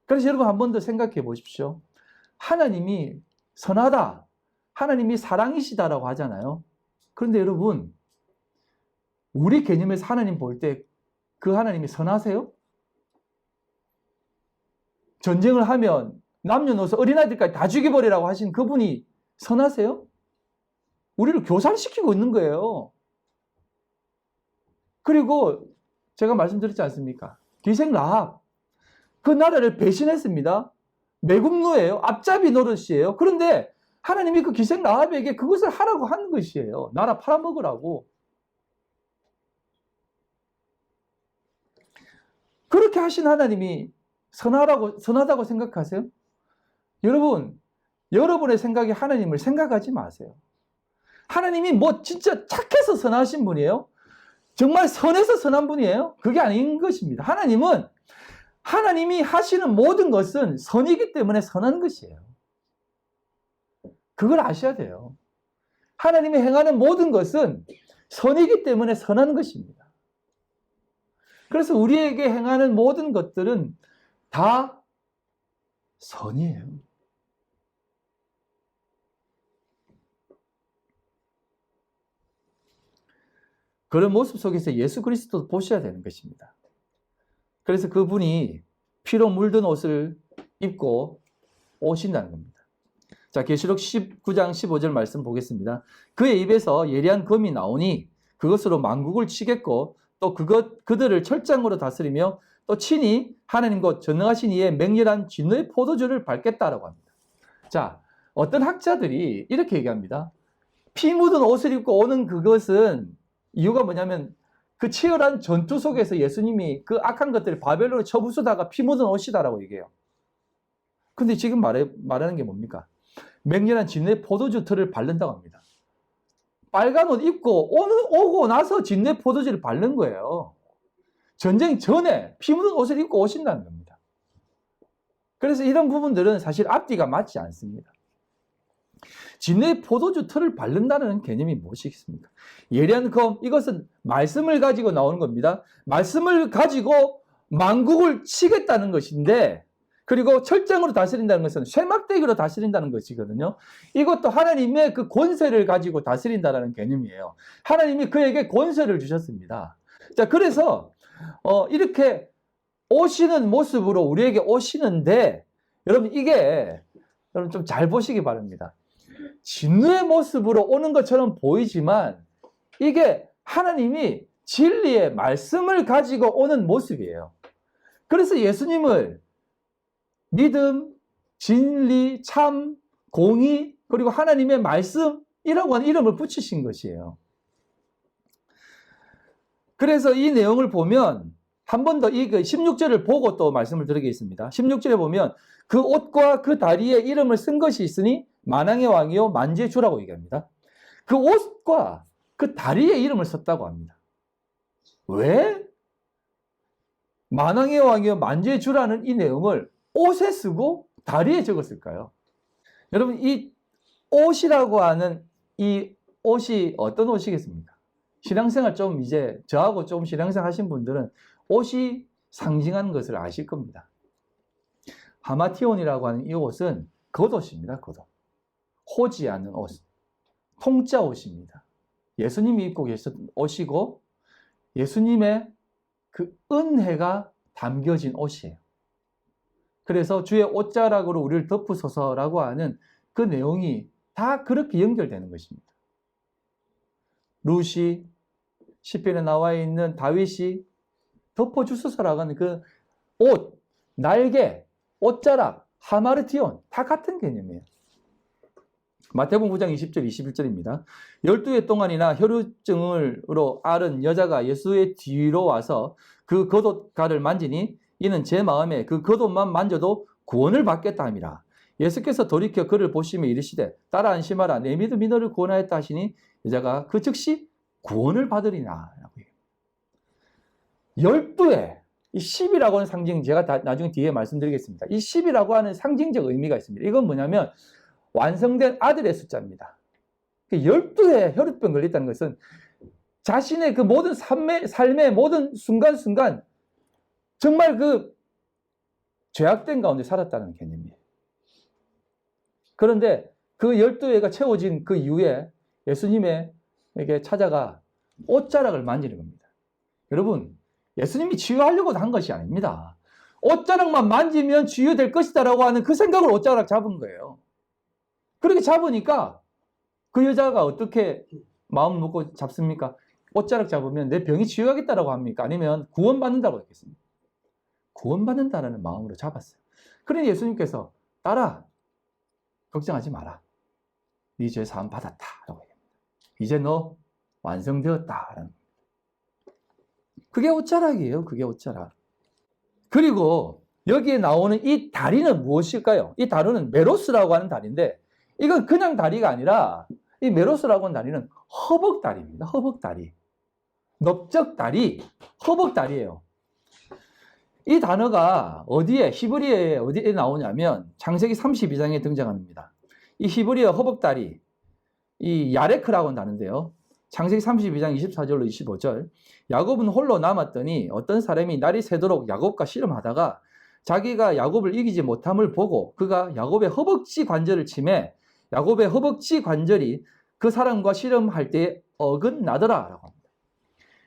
[SPEAKER 1] 그래서 여러분 한 번 더 생각해 보십시오. 하나님이 선하다, 하나님이 사랑이시다라고 하잖아요. 그런데 여러분, 우리 개념에서 하나님 볼 때 그 하나님이 선하세요? 전쟁을 하면 남녀노소 어린아이들까지 다 죽여버리라고 하신 그분이 선하세요? 우리를 교살시키고 있는 거예요. 그리고 제가 말씀드렸지 않습니까? 기생 라합, 그 나라를 배신했습니다. 매국노예요. 앞잡이 노릇이에요. 그런데 하나님이 그 기생 라합에게 그것을 하라고 하는 것이에요. 나라 팔아먹으라고. 그렇게 하신 하나님이 선하다고 생각하세요? 여러분, 여러분의 생각이 하나님을 생각하지 마세요. 하나님이 뭐 진짜 착해서 선하신 분이에요? 정말 선해서 선한 분이에요? 그게 아닌 것입니다. 하나님은 하나님이 하시는 모든 것은 선이기 때문에 선한 것이에요. 그걸 아셔야 돼요. 하나님이 행하는 모든 것은 선이기 때문에 선한 것입니다. 그래서 우리에게 행하는 모든 것들은 다 선이에요. 그런 모습 속에서 예수 그리스도도 보셔야 되는 것입니다. 그래서 그분이 피로 물든 옷을 입고 오신다는 겁니다. 자, 계시록 19장 15절 말씀 보겠습니다. 그의 입에서 예리한 검이 나오니 그것으로 만국을 치겠고 또 그들을 철장으로 다스리며 또 친히 하나님 곧 전능하신 이의 맹렬한 진노의 포도주를 밟겠다라고 합니다. 자, 어떤 학자들이 이렇게 얘기합니다. 피 묻은 옷을 입고 오는 그것은 이유가 뭐냐면 그 치열한 전투 속에서 예수님이 그 악한 것들을 바벨론에 쳐부수다가 피 묻은 옷이다라고 얘기해요. 근데 지금 말하는 게 뭡니까? 맹렬한 진노의 포도주 틀을 바른다고 합니다. 빨간 옷 입고 오고 나서 진노의 포도주를 바른 거예요. 전쟁 전에 피 묻은 옷을 입고 오신다는 겁니다. 그래서 이런 부분들은 사실 앞뒤가 맞지 않습니다. 진노의 포도주 틀을 바른다는 개념이 무엇이겠습니까? 예리한 검, 이것은 말씀을 가지고 나오는 겁니다. 말씀을 가지고 만국을 치겠다는 것인데, 그리고 철장으로 다스린다는 것은 쇠막대기로 다스린다는 것이거든요. 이것도 하나님의 그 권세를 가지고 다스린다는 개념이에요. 하나님이 그에게 권세를 주셨습니다. 자, 그래서 이렇게 오시는 모습으로 우리에게 오시는데, 여러분 이게 여러분 좀 잘 보시기 바랍니다. 진노의 모습으로 오는 것처럼 보이지만 이게 하나님이 진리의 말씀을 가지고 오는 모습이에요. 그래서 예수님을 믿음, 진리, 참, 공의, 그리고 하나님의 말씀이라고 하는 이름을 붙이신 것이에요. 그래서 이 내용을 보면 한 번 더 이 16절을 보고 또 말씀을 드리겠습니다. 16절에 보면 그 옷과 그 다리에 이름을 쓴 것이 있으니 만왕의 왕이요 만주의 주라고 얘기합니다. 그 옷과 그 다리에 이름을 썼다고 합니다. 왜 만왕의 왕이요 만주의 주라는 이 내용을 옷에 쓰고 다리에 적었을까요? 여러분, 이 옷이라고 하는 이 옷이 어떤 옷이겠습니까? 신앙생활 좀 이제 저하고 좀 신앙생활 하신 분들은 옷이 상징하는 것을 아실 겁니다. 하마티온이라고 하는 이 옷은 겉옷입니다. 겉옷. 호지 않는 옷. 통짜 옷입니다. 예수님이 입고 계셨던 옷이고 예수님의 그 은혜가 담겨진 옷이에요. 그래서 주의 옷자락으로 우리를 덮으소서라고 하는 그 내용이 다 그렇게 연결되는 것입니다. 룻이 시편에 나와 있는 다윗이 덮어주소서라고 하는 그 옷, 날개, 옷자락, 하마르티온 다 같은 개념이에요. 마태복음 9장 20절 21절입니다. 12해 동안이나 혈루증으로 앓은 여자가 예수의 뒤로 와서 그 겉옷가를 만지니 이는 제 마음에 그 겉옷만 만져도 구원을 받겠다 함이라. 예수께서 돌이켜 그를 보시며 이르시되 따라 안심하라 내 믿음이 너를 구원하였다 하시니 여자가 그 즉시 구원을 받으리나. 12해, 이 10이라고 하는 상징 제가 나중에 뒤에 말씀드리겠습니다. 이 10이라고 하는 상징적 의미가 있습니다. 이건 뭐냐면 완성된 아들의 숫자입니다. 12회 혈우병 걸렸다는 것은 자신의 그 모든 삶의 모든 순간순간 정말 그 죄악된 가운데 살았다는 개념이에요. 그런데 그 12회가 채워진 그 이후에 예수님에게 찾아가 옷자락을 만지는 겁니다. 여러분, 예수님이 치유하려고 한 것이 아닙니다. 옷자락만 만지면 치유될 것이다 라고 하는 그 생각으로 옷자락 잡은 거예요. 그렇게 잡으니까 그 여자가 어떻게 마음 먹고 잡습니까? 옷자락 잡으면 내 병이 치유하겠다라고 합니까? 아니면 구원받는다고 했겠습니까? 구원받는다라는 마음으로 잡았어요. 그러니 예수님께서 딸아, 걱정하지 마라. 네 죄 사함 받았다 라고 얘기합니다. 이제 너 완성되었다 라는. 그게 옷자락이에요. 그게 옷자락. 그리고 여기에 나오는 이 다리는 무엇일까요? 이 다리는 메로스라고 하는 다리인데 이건 그냥 다리가 아니라 이 메로스라고 하는 다리는 허벅다리입니다. 허벅다리. 넓적다리, 허벅다리예요. 이 단어가 어디에, 히브리어에 어디에 나오냐면 창세기 32장에 등장합니다. 이 히브리어 허벅다리, 이 야레크라고 하는 단어인데요. 창세기 32장 24절로 25절. 야곱은 홀로 남았더니 어떤 사람이 날이 새도록 야곱과 씨름하다가 자기가 야곱을 이기지 못함을 보고 그가 야곱의 허벅지 관절을 치매 야곱의 허벅지 관절이 그 사람과 씨름할 때에 어긋나더라 라고 합니다.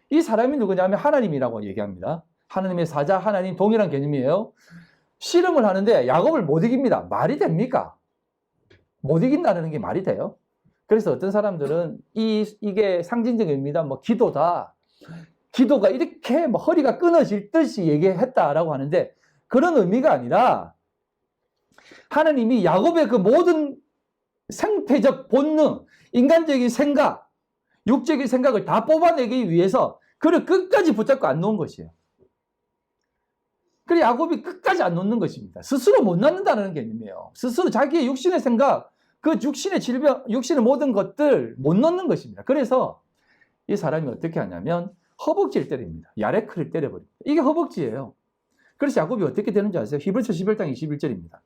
[SPEAKER 1] 이 사람이 누구냐면 하나님이라고 얘기합니다. 하나님의 사자, 하나님 동일한 개념이에요. 씨름을 하는데 야곱을 못 이깁니다. 말이 됩니까? 못 이긴다는 게 말이 돼요? 그래서 어떤 사람들은 이게 상징적인 의미다. 뭐 기도다. 기도가 이렇게 뭐 허리가 끊어질 듯이 얘기했다라고 하는데 그런 의미가 아니라 하나님이 야곱의 그 모든 생태적 본능, 인간적인 생각, 육적인 생각을 다 뽑아내기 위해서 그를 끝까지 붙잡고 안 놓은 것이에요. 그래서 야곱이 끝까지 안 놓는 것입니다. 스스로 못 낳는다는 개념이에요. 스스로 자기의 육신의 생각, 그 육신의 질병, 육신의 모든 것들 못 넣는 것입니다. 그래서 이 사람이 어떻게 하냐면 허벅지를 때립니다. 야레크를 때려버립니다. 이게 허벅지예요. 그래서 야곱이 어떻게 되는지 아세요? 히브리서 11장 21절입니다.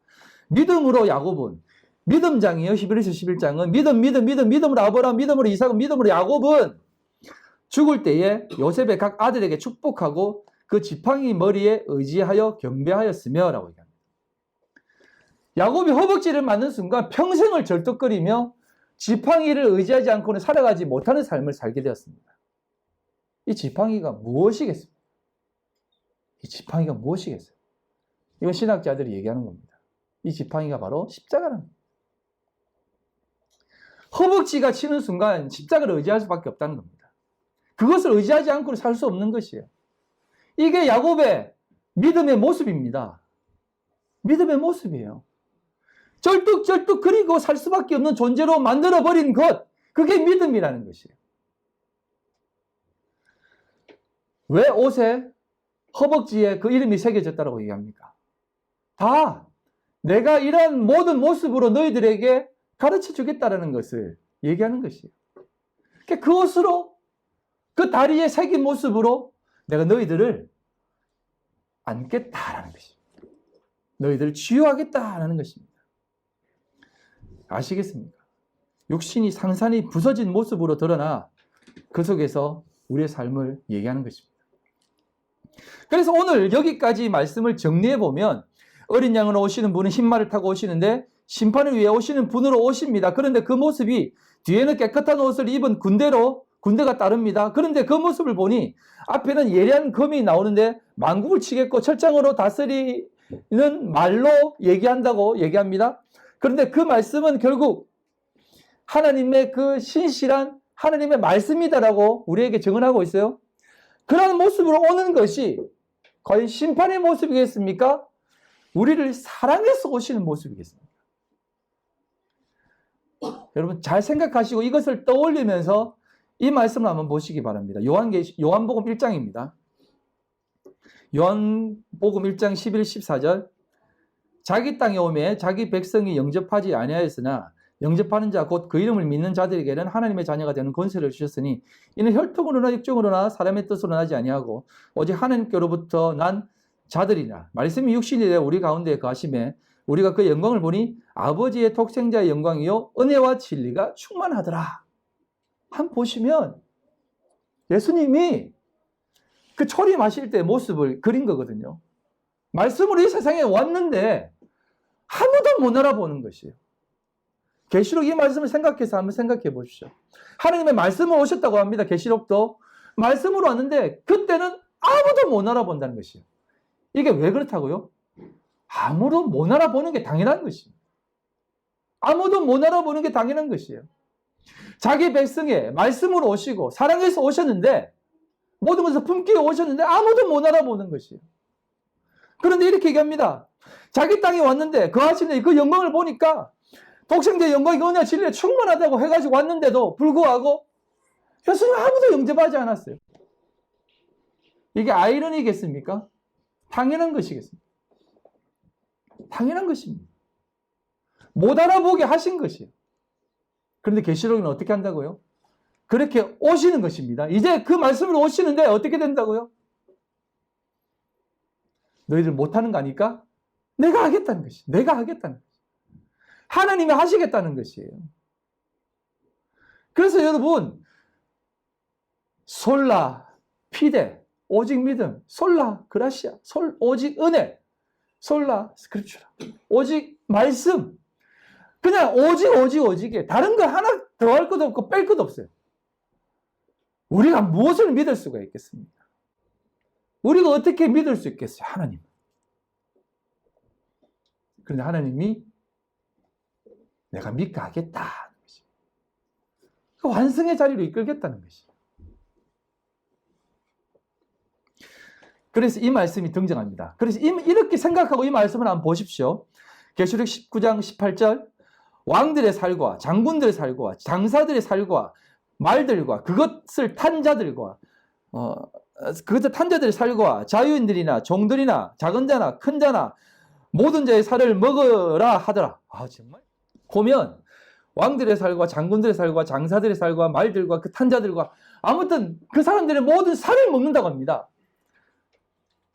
[SPEAKER 1] 믿음으로 야곱은 믿음장이에요. 히브리서 11장은 믿음으로 아브라함, 믿음으로 이삭, 믿음으로 야곱은 죽을 때에 요셉의 각 아들에게 축복하고 그 지팡이 머리에 의지하여 경배하였으며 라고 얘기합니다. 야곱이 허벅지를 맞는 순간 평생을 절뚝거리며 지팡이를 의지하지 않고는 살아가지 못하는 삶을 살게 되었습니다. 이 지팡이가 무엇이겠습니까? 이 지팡이가 무엇이겠어요? 이건 신학자들이 얘기하는 겁니다. 이 지팡이가 바로 십자가라는 겁니다. 허벅지가 치는 순간 십자가를 의지할 수밖에 없다는 겁니다. 그것을 의지하지 않고는 살 수 없는 것이에요. 이게 야곱의 믿음의 모습입니다. 믿음의 모습이에요. 절뚝절뚝 그리고 살 수밖에 없는 존재로 만들어버린 것, 그게 믿음이라는 것이에요. 왜 옷에 허벅지에 그 이름이 새겨졌다고 얘기합니까? 다 내가 이런 모든 모습으로 너희들에게 가르쳐 주겠다는 것을 얘기하는 것이에요. 그 옷으로, 그 다리에 새긴 모습으로 내가 너희들을 안겠다라는 것입니다. 너희들을 치유하겠다라는 것입니다. 아시겠습니까? 육신이 상산이 부서진 모습으로 드러나 그 속에서 우리의 삶을 얘기하는 것입니다. 그래서 오늘 여기까지 말씀을 정리해 보면 어린 양으로 오시는 분은 흰말을 타고 오시는데 심판을 위해 오시는 분으로 오십니다. 그런데 그 모습이 뒤에는 깨끗한 옷을 입은 군대가 따릅니다. 그런데 그 모습을 보니 앞에는 예리한 검이 나오는데 만국을 치겠고 철장으로 다스리는 말로 얘기한다고 얘기합니다. 그런데 그 말씀은 결국 하나님의 그 신실한 하나님의 말씀이다라고 우리에게 증언하고 있어요. 그런 모습으로 오는 것이 과연 심판의 모습이겠습니까? 우리를 사랑해서 오시는 모습이겠습니까? 여러분 잘 생각하시고 이것을 떠올리면서 이 말씀을 한번 보시기 바랍니다. 요한복음 1장입니다. 요한복음 1장 11, 14절. 자기 땅에 오매 자기 백성이 영접하지 아니하였으나 영접하는 자 곧 그 이름을 믿는 자들에게는 하나님의 자녀가 되는 권세를 주셨으니 이는 혈통으로나 육정으로나 사람의 뜻으로 나지 아니하고 오직 하나님께로부터 난 자들이나 말씀이 육신이 되어 우리 가운데 거하심에 우리가 그 영광을 보니 아버지의 독생자의 영광이요 은혜와 진리가 충만하더라. 한번 보시면 예수님이 그 초림하실 때 모습을 그린 거거든요. 말씀으로 이 세상에 왔는데 아무도 못 알아보는 것이에요. 계시록 이 말씀을 생각해서 한번 생각해 보십시오. 하나님의 말씀으로 오셨다고 합니다. 계시록도 말씀으로 왔는데 그때는 아무도 못 알아본다는 것이에요. 이게 왜 그렇다고요? 아무도 못 알아보는 게 당연한 것입니다. 아무도 못 알아보는 게 당연한 것이에요. 자기 백성의 말씀으로 오시고 사랑해서 오셨는데 모든 것을 품기에 오셨는데 아무도 못 알아보는 것이에요. 그런데 이렇게 얘기합니다. 자기 땅에 왔는데 그 하시는 그 영광을 보니까 독생자의 영광이 은혜와 진리에 충만하다고 해가지고 왔는데도 불구하고 예수님 아무도 영접하지 않았어요. 이게 아이러니겠습니까? 당연한 것이겠습니다. 당연한 것입니다. 못 알아보게 하신 것이에요. 그런데 계시록은 어떻게 한다고요? 그렇게 오시는 것입니다. 이제 그 말씀으로 오시는데 어떻게 된다고요? 너희들 못하는 거 아니까? 내가 하겠다는 것이. 내가 하겠다는 것이. 하나님이 하시겠다는 것이에요. 그래서 여러분 솔라 피데 오직 믿음, 솔라 그라시아, 오직 은혜, 솔라 스크립처라, 오직 말씀. 그냥 오직이에요. 다른 거 하나 더할 것도 없고 뺄 것도 없어요. 우리가 무엇을 믿을 수가 있겠습니까? 우리가 어떻게 믿을 수 있겠어요? 하나님. 그런데 하나님이 내가 믿게 하겠다는 것이. 그 완성의 자리로 이끌겠다는 것이. 그래서 이 말씀이 등장합니다. 그래서 이렇게 생각하고 이 말씀을 한번 보십시오. 계시록 19장 18절 왕들의 살과 장군들의 살과 장사들의 살과 말들과 그것을 탄 자들과 그것을 탄 자들의 살과 자유인들이나 종들이나 작은 자나 큰 자나 모든 자의 살을 먹으라 하더라. 정말 보면 왕들의 살과 장군들의 살과 장사들의 살과 말들과 그 탄 자들과 아무튼 그 사람들의 모든 살을 먹는다고 합니다.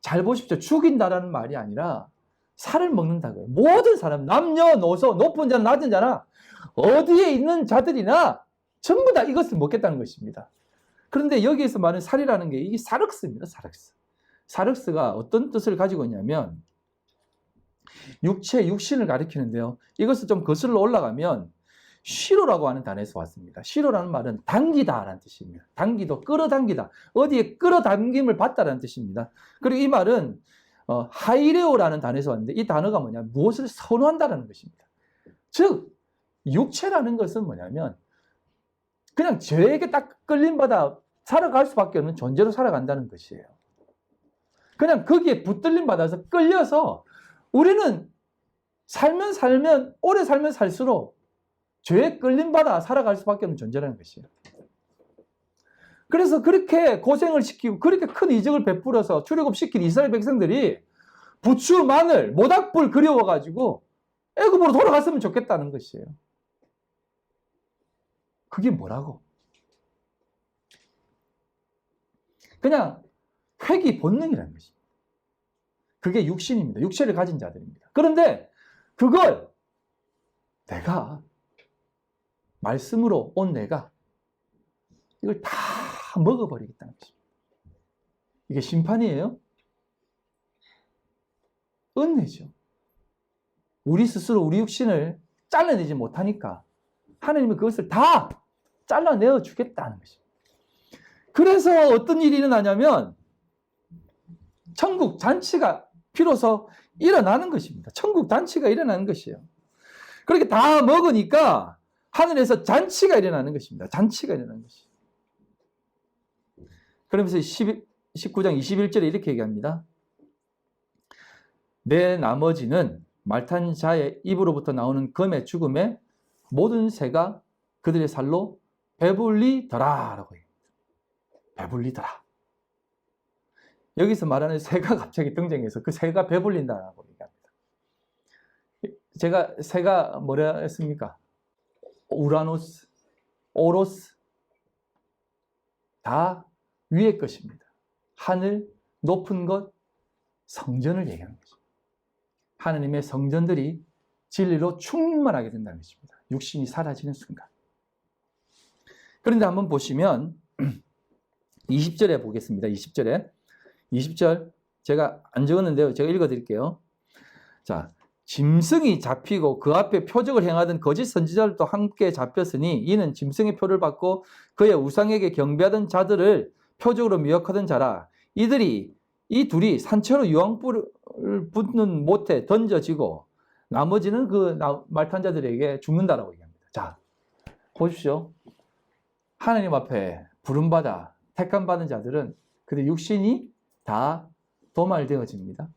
[SPEAKER 1] 잘 보십시오. 죽인다라는 말이 아니라 살을 먹는다고요. 모든 사람, 남녀노소, 높은 자나 낮은 자나 어디에 있는 자들이나 전부 다 이것을 먹겠다는 것입니다. 그런데 여기에서 말하는 살이라는 게 이게 사륵스입니다. 사륵스. 사륵스가 어떤 뜻을 가지고 있냐면 육신을 가리키는데요. 이것을 좀 거슬러 올라가면 쉬로라고 하는 단어에서 왔습니다. 쉬로라는 말은 당기다라는 뜻입니다. 당기도 끌어당기다. 어디에 끌어당김을 받다라는 뜻입니다. 그리고 이 말은 하이레오라는 단어에서 왔는데 이 단어가 뭐냐? 무엇을 선호한다라는 것입니다. 즉 육체라는 것은 뭐냐면 그냥 죄에게 딱 끌림받아 살아갈 수밖에 없는 존재로 살아간다는 것이에요. 그냥 거기에 붙들림 받아서 끌려서 우리는 오래 살면 살수록 죄에 끌림받아 살아갈 수밖에 없는 존재라는 것이에요. 그래서 그렇게 고생을 시키고 그렇게 큰 이적을 베풀어서 출애굽시킨 이스라엘 백성들이 부추, 마늘, 모닥불 그리워가지고 애굽으로 돌아갔으면 좋겠다는 것이에요. 그게 뭐라고? 그냥 회귀 본능이라는 것입니다. 그게 육신입니다. 육체를 가진 자들입니다. 그런데 그걸 내가 말씀으로 온 내가 이걸 다 먹어버리겠다는 것입니다. 이게 심판이에요? 은혜죠. 우리 스스로 우리 육신을 잘라내지 못하니까 하나님은 그것을 다 잘라내어 주겠다는 것입니다. 그래서 어떤 일이 일어나냐면 천국 잔치가 비로소 일어나는 것입니다. 천국 잔치가 일어나는 것이에요. 그렇게 다 먹으니까 하늘에서 잔치가 일어나는 것입니다. 잔치가 일어나는 것이에요. 그러면서 19장 21절에 이렇게 얘기합니다. 내 나머지는 말탄 자의 입으로부터 나오는 검의 죽음에 모든 새가 그들의 살로 배불리더라 라고 해요. 배불리더라. 여기서 말하는 새가 갑자기 등장해서 그 새가 배불린다라고 얘기합니다. 제가 새가 뭐라 했습니까? 우라노스, 오로스 다 위의 것입니다. 하늘, 높은 것, 성전을 얘기하는 것입니다. 하나님의 성전들이 진리로 충만하게 된다는 것입니다. 육신이 사라지는 순간. 그런데 한번 보시면 20절에 보겠습니다. 20절 제가 안 적었는데요. 제가 읽어드릴게요. 자, 짐승이 잡히고 그 앞에 표적을 행하던 거짓 선지자들도 함께 잡혔으니 이는 짐승의 표를 받고 그의 우상에게 경배하던 자들을 표적으로 미혹하던 자라. 이 둘이 산채로 유황불을 붙는 못에 던져지고 나머지는 그 말탄자들에게 죽는다라고 얘기합니다. 자, 보십시오. 하나님 앞에 부름받아 택함받은 자들은 그들 육신이 다 도말되어집니다.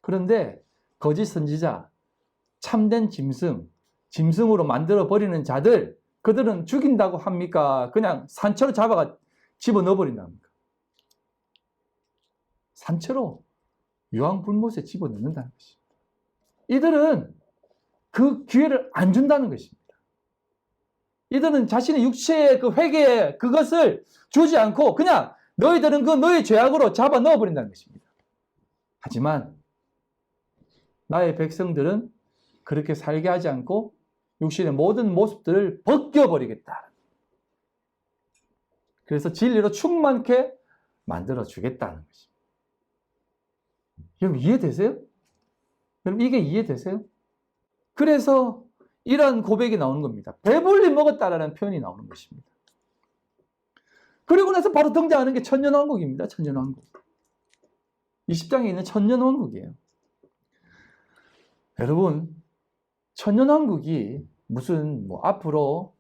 [SPEAKER 1] 그런데 거짓 선지자, 참된 짐승으로 만들어버리는 자들, 그들은 죽인다고 합니까? 그냥 산채로 잡아가 집어넣어 버린답니까? 산채로 유황불못에 집어넣는다는 것입니다. 이들은 그 기회를 안 준다는 것입니다. 이들은 자신의 육체의 그 회개에 그것을 주지 않고 그냥 너희들은 그 너희 죄악으로 잡아 넣어 버린다는 것입니다. 하지만 나의 백성들은 그렇게 살게 하지 않고 육신의 모든 모습들을 벗겨버리겠다. 그래서 진리로 충만케 만들어 주겠다는 것입니다. 여러분 이해되세요? 여러분 이게 이해되세요? 그래서 이런 고백이 나오는 겁니다. 배불리 먹었다라는 표현이 나오는 것입니다. 그리고 나서 바로 등장하는 게 천년왕국입니다. 천년왕국. 20장에 있는 천년왕국이에요. 여러분, 천년왕국이 무슨 앞으로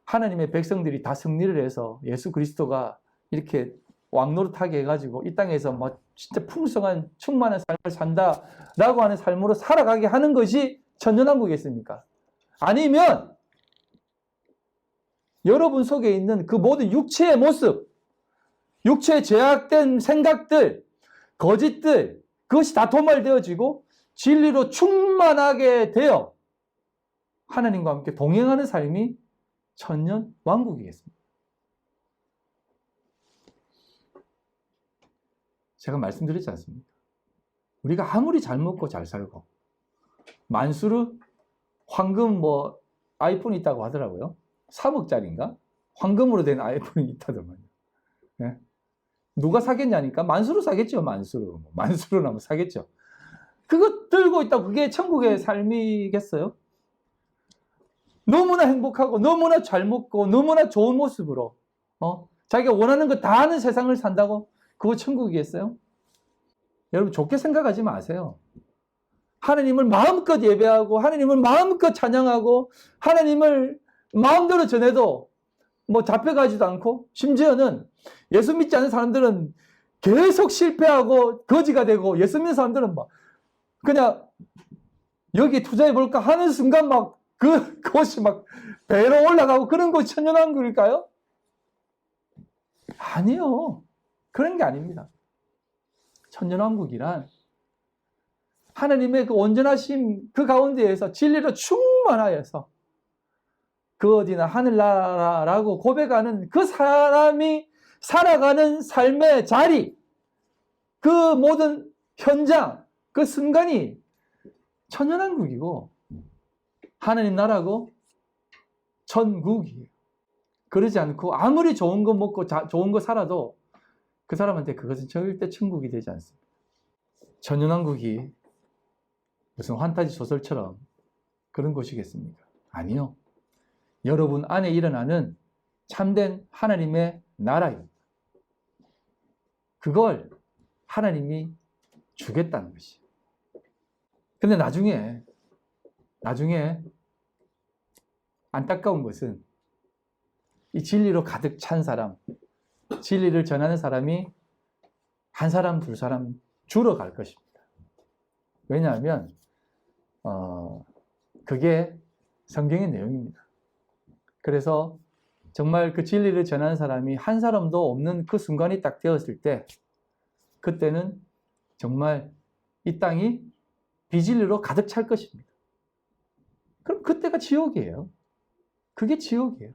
[SPEAKER 1] 하나님의 백성들이 다 승리를 해서 예수 그리스도가 이렇게 왕노릇하게 해가지고 이 땅에서 진짜 풍성한 충만한 삶을 산다라고 하는 삶으로 살아가게 하는 것이 천년왕국이겠습니까? 아니면 여러분 속에 있는 그 모든 육체의 모습, 육체의 죄악된 생각들, 거짓들, 그것이 다 도말되어지고 진리로 충만하게 되어 하나님과 함께 동행하는 삶이 천년왕국이겠습니다. 제가 말씀드렸지 않습니까? 우리가 아무리 잘 먹고 잘 살고 만수르 황금 아이폰이 있다고 하더라고요. 3억짜리인가? 황금으로 된 아이폰이 있다더만요. 네? 누가 사겠냐니까 만수르 사겠죠. 만수르는 한번 사겠죠. 그거 들고 있다고 그게 천국의 삶이겠어요? 너무나 행복하고 너무나 잘 먹고 너무나 좋은 모습으로 자기가 원하는 거 다 하는 세상을 산다고 그거 천국이겠어요? 여러분 좋게 생각하지 마세요. 하나님을 마음껏 예배하고 하나님을 마음껏 찬양하고 하나님을 마음대로 전해도 잡혀가지도 않고 심지어는 예수 믿지 않는 사람들은 계속 실패하고 거지가 되고 예수 믿는 사람들은 그냥 여기 투자해볼까 하는 순간 그것이 배로 올라가고 그런 것이 천년왕국일까요? 아니요. 그런 게 아닙니다. 천년왕국이란 하나님의 그 온전하심 그 가운데에서 진리로 충만하여서 그 어디나 하늘나라라고 고백하는 그 사람이 살아가는 삶의 자리, 그 모든 현장, 그 순간이 천년왕국이고 하나님 나라고 천국이에요. 그러지 않고 아무리 좋은 거 먹고 좋은 거 살아도 그 사람한테 그것은 절대 천국이 되지 않습니다. 천년왕국이 무슨 환타지 소설처럼 그런 곳이겠습니까? 아니요. 여러분 안에 일어나는 참된 하나님의 나라입니다. 그걸 하나님이 주겠다는 것이에요. 근데 나중에 안타까운 것은 이 진리로 가득 찬 사람, 진리를 전하는 사람이 한 사람, 두 사람 줄어갈 것입니다. 왜냐하면 그게 성경의 내용입니다. 그래서 정말 그 진리를 전하는 사람이 한 사람도 없는 그 순간이 딱 되었을 때 그때는 정말 이 땅이 비진리로 가득 찰 것입니다. 그럼 그때가 지옥이에요. 그게 지옥이에요.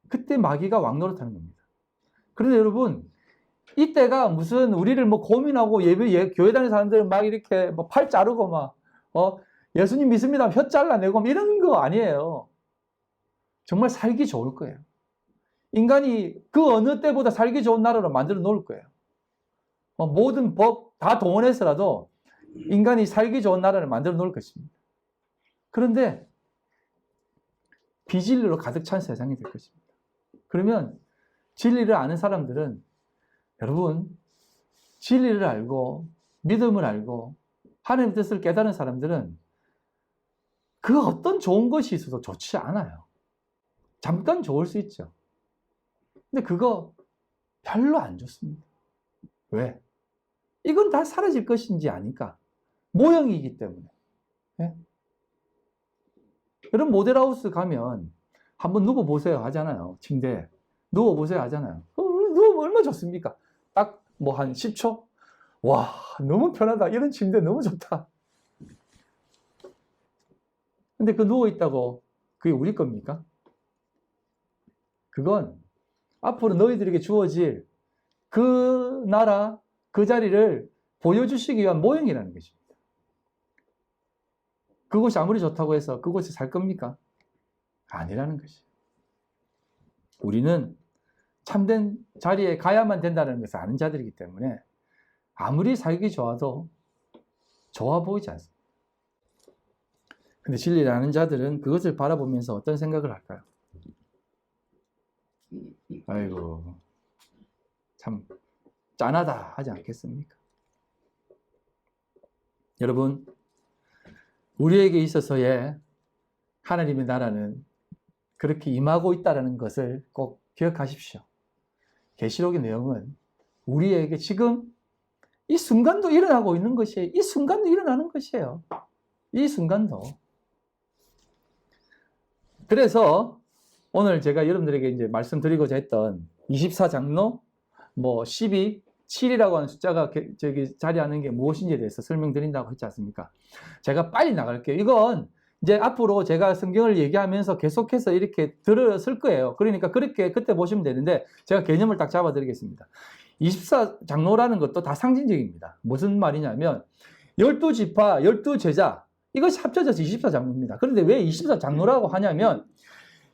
[SPEAKER 1] 그때 마귀가 왕노릇하는 겁니다. 그런데 여러분 이때가 무슨 우리를 뭐 고민하고 교회 다니는 사람들은 막 이렇게 뭐 팔 자르고 막, 예수님 믿습니다. 혀 잘라내고 이런 거 아니에요. 정말 살기 좋을 거예요. 인간이 그 어느 때보다 살기 좋은 나라로 만들어 놓을 거예요. 모든 법 다 동원해서라도 인간이 살기 좋은 나라를 만들어 놓을 것입니다. 그런데 비진리로 가득 찬 세상이 될 것입니다. 그러면 진리를 아는 사람들은, 여러분, 진리를 알고 믿음을 알고 하나님의 뜻을 깨달은 사람들은 그 어떤 좋은 것이 있어도 좋지 않아요. 잠깐 좋을 수 있죠. 근데 그거 별로 안 좋습니다. 왜? 이건 다 사라질 것인지 아니까. 모형이기 때문에. 예? 여러분, 모델하우스 가면 한번 누워보세요 하잖아요. 침대에. 누워보세요 하잖아요. 누우면 얼마나 좋습니까? 딱 뭐 한 10초? 와, 너무 편하다. 이런 침대 너무 좋다. 근데 그 누워있다고 그게 우리 겁니까? 그건 앞으로 너희들에게 주어질 그 나라, 그 자리를 보여주시기 위한 모형이라는 것입니다. 그곳이 아무리 좋다고 해서 그곳에 살 겁니까? 아니라는 것이에요. 우리는 참된 자리에 가야만 된다는 것을 아는 자들이기 때문에 아무리 살기 좋아도 좋아 보이지 않습니다. 근데 진리를 아는 자들은 그것을 바라보면서 어떤 생각을 할까요? 아이고, 참 짠하다 하지 않겠습니까? 여러분, 우리에게 있어서의 하나님의 나라는 그렇게 임하고 있다는 것을 꼭 기억하십시오. 계시록의 내용은 우리에게 지금 이 순간도 일어나고 있는 것이에요. 이 순간도 일어나는 것이에요. 이 순간도. 그래서 오늘 제가 여러분들에게 이제 말씀드리고자 했던 24장로, 12, 7이라고 하는 숫자가 자리하는 게 무엇인지에 대해서 설명드린다고 했지 않습니까? 제가 빨리 나갈게요. 이건 이제 앞으로 제가 성경을 얘기하면서 계속해서 이렇게 들었을 거예요. 그러니까 그렇게 그때 보시면 되는데 제가 개념을 딱 잡아드리겠습니다. 24장로라는 것도 다 상징적입니다. 무슨 말이냐면 12지파, 12제자 이것이 합쳐져서 24장로입니다. 그런데 왜 24장로라고 하냐면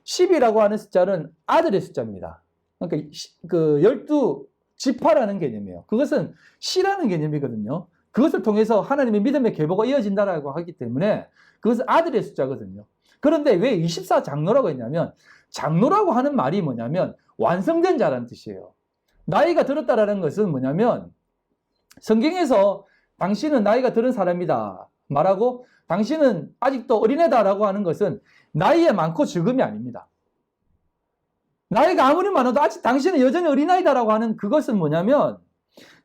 [SPEAKER 1] 10이라고 하는 숫자는 아들의 숫자입니다. 그러니까 그 12지파라는 개념이에요. 그것은 씨라는 개념이거든요. 그것을 통해서 하나님의 믿음의 계보가 이어진다라고 하기 때문에 그것은 아들의 숫자거든요. 그런데 왜 24장로라고 했냐면 장로라고 하는 말이 뭐냐면 완성된 자라는 뜻이에요. 나이가 들었다라는 것은 뭐냐면 성경에서 당신은 나이가 들은 사람이다 말하고 당신은 아직도 어린애다라고 하는 것은 나이에 많고 적음이 아닙니다. 나이가 아무리 많아도 아직 당신은 여전히 어린아이다라고 하는 그것은 뭐냐면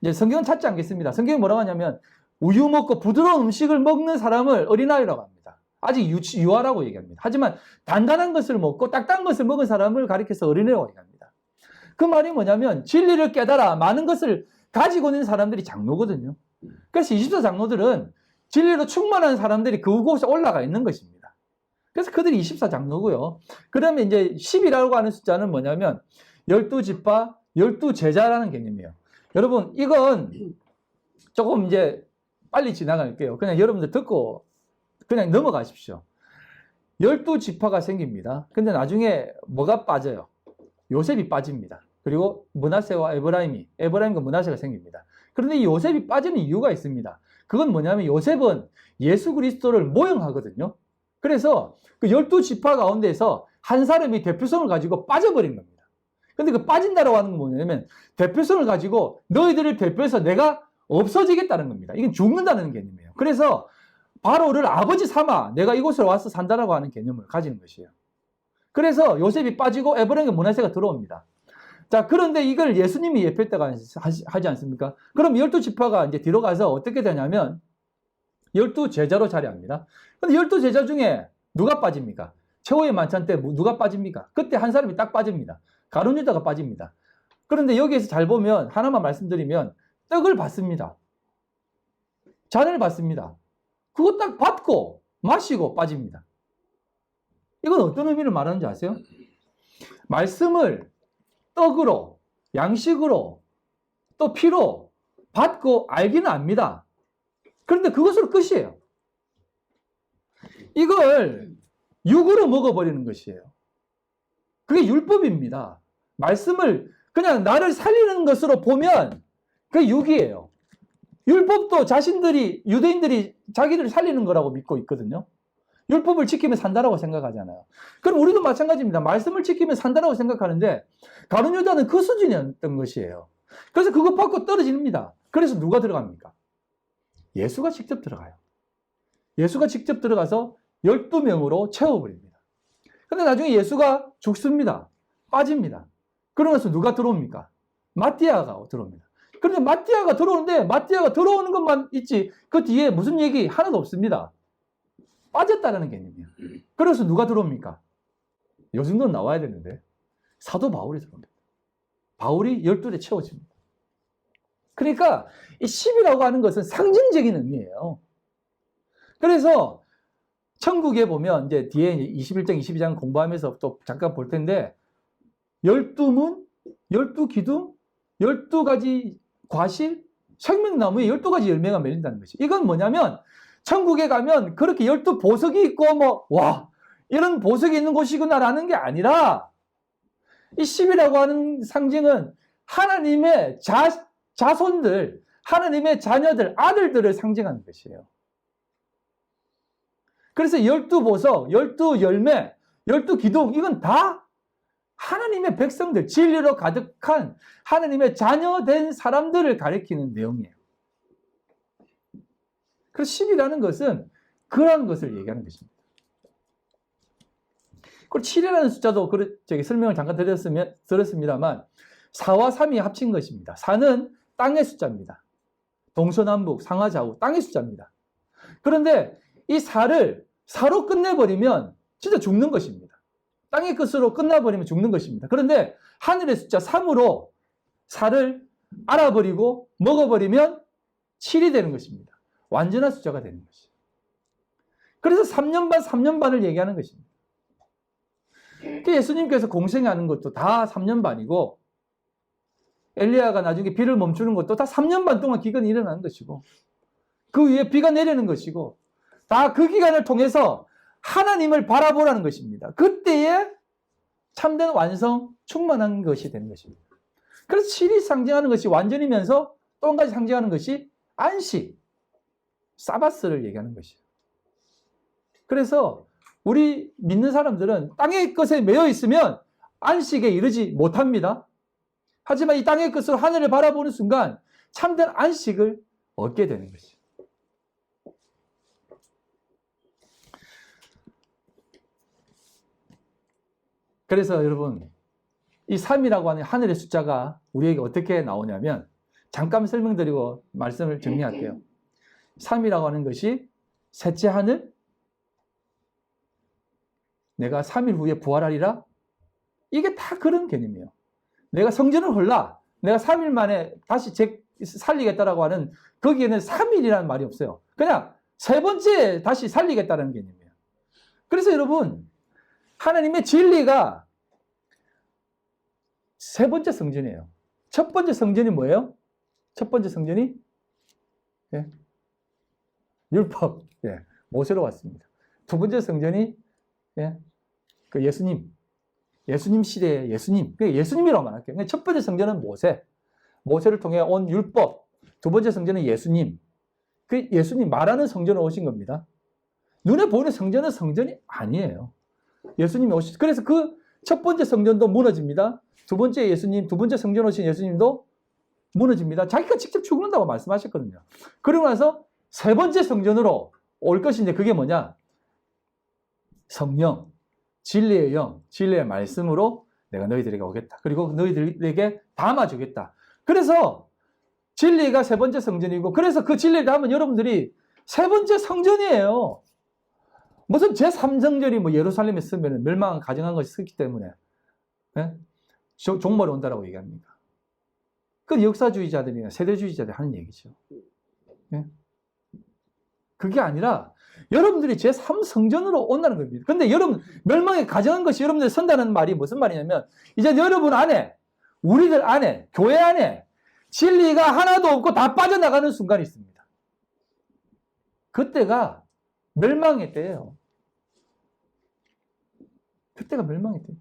[SPEAKER 1] 이제 성경은 찾지 않겠습니다. 성경이 뭐라고 하냐면 우유 먹고 부드러운 음식을 먹는 사람을 어린아이라고 합니다. 아직 유아라고 얘기합니다. 하지만 단단한 것을 먹고 딱딱한 것을 먹은 사람을 가리켜서 어린애라고 얘기합니다. 그 말이 뭐냐면 진리를 깨달아 많은 것을 가지고 있는 사람들이 장로거든요. 그래서 24장로들은 진리로 충만한 사람들이 그곳에 올라가 있는 것입니다. 그래서 그들이 24장로고요. 그러면 이제 10이라고 하는 숫자는 뭐냐면 12지파, 12제자라는 개념이에요. 여러분, 이건 조금 이제 빨리 지나갈게요. 그냥 여러분들 듣고 그냥 넘어가십시오. 12지파가 생깁니다. 근데 나중에 뭐가 빠져요? 요셉이 빠집니다. 그리고 므낫세와 에브라임과 므낫세가 생깁니다. 그런데 이 요셉이 빠지는 이유가 있습니다. 그건 뭐냐면 요셉은 예수 그리스도를 모형하거든요. 그래서 그 12지파 가운데서 한 사람이 대표성을 가지고 빠져버린 겁니다. 근데 그 빠진다라고 하는 건 뭐냐면 대표성을 가지고 너희들을 대표해서 내가 없어지겠다는 겁니다. 이건 죽는다는 개념이에요. 그래서 바로를 아버지 삼아 내가 이곳에 와서 산다라고 하는 개념을 가지는 것이에요. 그래서 요셉이 빠지고 에브라임과 므낫세가 들어옵니다. 자, 그런데 이걸 예수님이 예표했다고 하지 않습니까? 그럼 12지파가 이제 뒤로 가서 어떻게 되냐면 12제자로 자리합니다. 근데 12제자 중에 누가 빠집니까? 최후의 만찬 때 누가 빠집니까? 그때 한 사람이 딱 빠집니다. 가룟 유다가 빠집니다. 그런데 여기에서 잘 보면 하나만 말씀드리면 떡을 받습니다. 잔을 받습니다. 그거 딱 받고 마시고 빠집니다. 이건 어떤 의미를 말하는지 아세요? 말씀을 떡으로, 양식으로 또 피로 받고 알기는 압니다. 그런데 그것으로 끝이에요. 이걸 육으로 먹어버리는 것이에요. 그게 율법입니다. 말씀을 그냥 나를 살리는 것으로 보면 그게 육이에요. 율법도 유대인들이 자기들을 살리는 거라고 믿고 있거든요. 율법을 지키면 산다라고 생각하잖아요. 그럼 우리도 마찬가지입니다. 말씀을 지키면 산다라고 생각하는데 가룟 유다는 그 수준이었던 것이에요. 그래서 그것 받고 떨어집니다. 그래서 누가 들어갑니까? 예수가 직접 들어가요. 예수가 직접 들어가서 12명으로 채워버립니다. 근데 나중에 예수가 죽습니다. 빠집니다. 그러면서 누가 들어옵니까? 마띠아가 들어옵니다. 그런데 마띠아가 들어오는데 마띠아가 들어오는 것만 있지 그 뒤에 무슨 얘기 하나도 없습니다. 빠졌다는 개념이에요. 그래서 누가 들어옵니까? 요 정도는 나와야 되는데 사도 바울이 들어옵니다. 바울이 12에 채워집니다. 그러니까 이 10이라고 하는 것은 상징적인 의미예요. 그래서 천국에 보면 이제 뒤에 21장, 22장 공부하면서 또 잠깐 볼 텐데 12문, 12기둥, 12가지 과실, 생명나무에 12가지 열매가 맺린다는 것이. 이건 뭐냐면 천국에 가면 그렇게 12보석이 있고 이런 보석이 있는 곳이구나라는 게 아니라 이 10이라고 하는 상징은 하나님의 자손들, 하나님의 자녀들, 아들들을 상징하는 것이에요. 그래서 12보석, 12열매, 12기둥 이건 다 하나님의 백성들, 진리로 가득한 하나님의 자녀된 사람들을 가리키는 내용이에요. 그래서 10이라는 것은 그러한 것을 얘기하는 것입니다. 그리고 7이라는 숫자도 설명을 잠깐 드렸습니다만 4와 3이 합친 것입니다. 4는 땅의 숫자입니다. 동서남북, 상하좌우, 땅의 숫자입니다. 그런데 이 4로 끝내버리면 진짜 죽는 것입니다. 땅의 끝으로 끝나버리면 죽는 것입니다. 그런데 하늘의 숫자 3으로 4를 알아버리고 먹어버리면 7이 되는 것입니다. 완전한 숫자가 되는 것이에요. 그래서 3년 반, 3년 반을 얘기하는 것입니다. 예수님께서 공생하는 것도 다 3년 반이고 엘리야가 나중에 비를 멈추는 것도 다 3년 반 동안 기근이 일어나는 것이고 그 위에 비가 내리는 것이고 다 그 기간을 통해서 하나님을 바라보라는 것입니다. 그때에 참된 완성, 충만한 것이 되는 것입니다. 그래서 7이 상징하는 것이 완전이면서 또 한 가지 상징하는 것이 안식, 사바스를 얘기하는 것이에요. 그래서 우리 믿는 사람들은 땅의 것에 매여 있으면 안식에 이르지 못합니다. 하지만 이 땅의 것으로 하늘을 바라보는 순간 참된 안식을 얻게 되는 것이죠. 그래서 여러분, 이 3이라고 하는 하늘의 숫자가 우리에게 어떻게 나오냐면 잠깐 설명드리고 말씀을 정리할게요. 3이라고 하는 것이 셋째 하늘, 내가 3일 후에 부활하리라, 이게 다 그런 개념이에요. 내가 성전을 헐라, 내가 3일 만에 다시 살리겠다라고 하는, 거기에는 3일이라는 말이 없어요. 그냥 세 번째 다시 살리겠다는 개념이에요. 그래서 여러분, 하나님의 진리가 세 번째 성전이에요. 첫 번째 성전이 뭐예요? 첫 번째 성전이 율법, 모세로 왔습니다. 두 번째 성전이 그 예수님 시대의 예수님, 예수님이라고 말할게요. 첫 번째 성전은 모세를 통해 온 율법. 두 번째 성전은 예수님. 그 예수님 말하는 성전으로 오신 겁니다. 눈에 보이는 성전은 성전이 아니에요. 예수님이 그래서 그 첫 번째 성전도 무너집니다. 두 번째 성전 오신 예수님도 무너집니다. 자기가 직접 죽는다고 말씀하셨거든요. 그러고 나서 세 번째 성전으로 올 것인데 그게 뭐냐? 성령, 진리의 영, 진리의 말씀으로 내가 너희들에게 오겠다. 그리고 너희들에게 담아주겠다. 그래서 진리가 세 번째 성전이고, 그래서 그 진리를 담은 여러분들이 세 번째 성전이에요. 무슨 제3성전이 예루살렘에 쓰면 멸망 가정한 것이 쓰기 때문에 종말이 온다라고 얘기합니까? 그건 역사주의자들이나 세대주의자들이 하는 얘기죠. 그게 아니라 여러분들이 제3성전으로 온다는 겁니다. 근데 여러분, 멸망에 가정한 것이 여러분들이 선다는 말이 무슨 말이냐면, 이제 여러분 안에, 우리들 안에, 교회 안에 진리가 하나도 없고 다 빠져나가는 순간이 있습니다. 그때가 멸망의 때예요. 그때가 멸망의 때.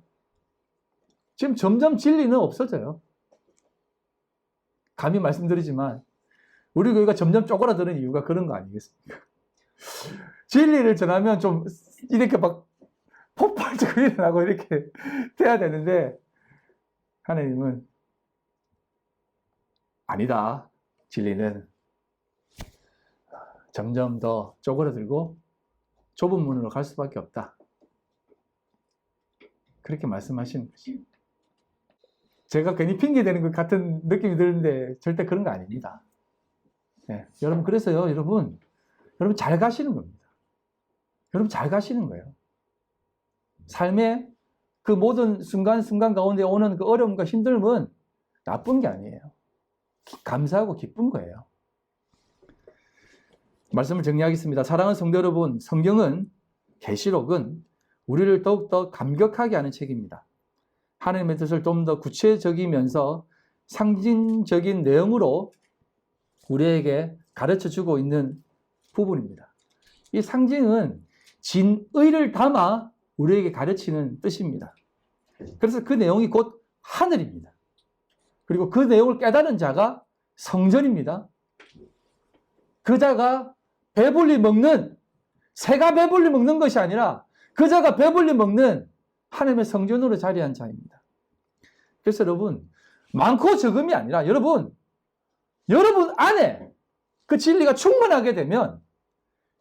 [SPEAKER 1] 지금 점점 진리는 없어져요. 감히 말씀드리지만 우리 교회가 점점 쪼그라드는 이유가 그런 거 아니겠습니까? 진리를 전하면 좀 이렇게 막 폭발적으로 일어나고 이렇게 돼야 되는데 하나님은 아니다. 진리는 점점 더 쪼그라들고 좁은 문으로 갈 수밖에 없다. 그렇게 말씀하시는 것이죠. 제가 괜히 핑계대는 것 같은 느낌이 드는데 절대 그런 거 아닙니다. 네, 여러분 그래서요. 여러분 잘 가시는 겁니다. 여러분 잘 가시는 거예요. 삶의 그 모든 순간순간 가운데 오는 그 어려움과 힘듦은 나쁜 게 아니에요. 감사하고 기쁜 거예요. 말씀을 정리하겠습니다. 사랑하는 성도 여러분, 성경은, 계시록은 우리를 더욱더 감격하게 하는 책입니다. 하나님의 뜻을 좀 더 구체적이면서 상징적인 내용으로 우리에게 가르쳐주고 있는 부분입니다. 이 상징은 진의를 담아 우리에게 가르치는 뜻입니다. 그래서 그 내용이 곧 하늘입니다. 그리고 그 내용을 깨달은 자가 성전입니다. 그 자가 배불리 먹는, 새가 배불리 먹는 것이 아니라 그 자가 배불리 먹는 하나님의 성전으로 자리한 자입니다. 그래서 여러분, 많고 적음이 아니라 여러분 안에 그 진리가 충만하게 되면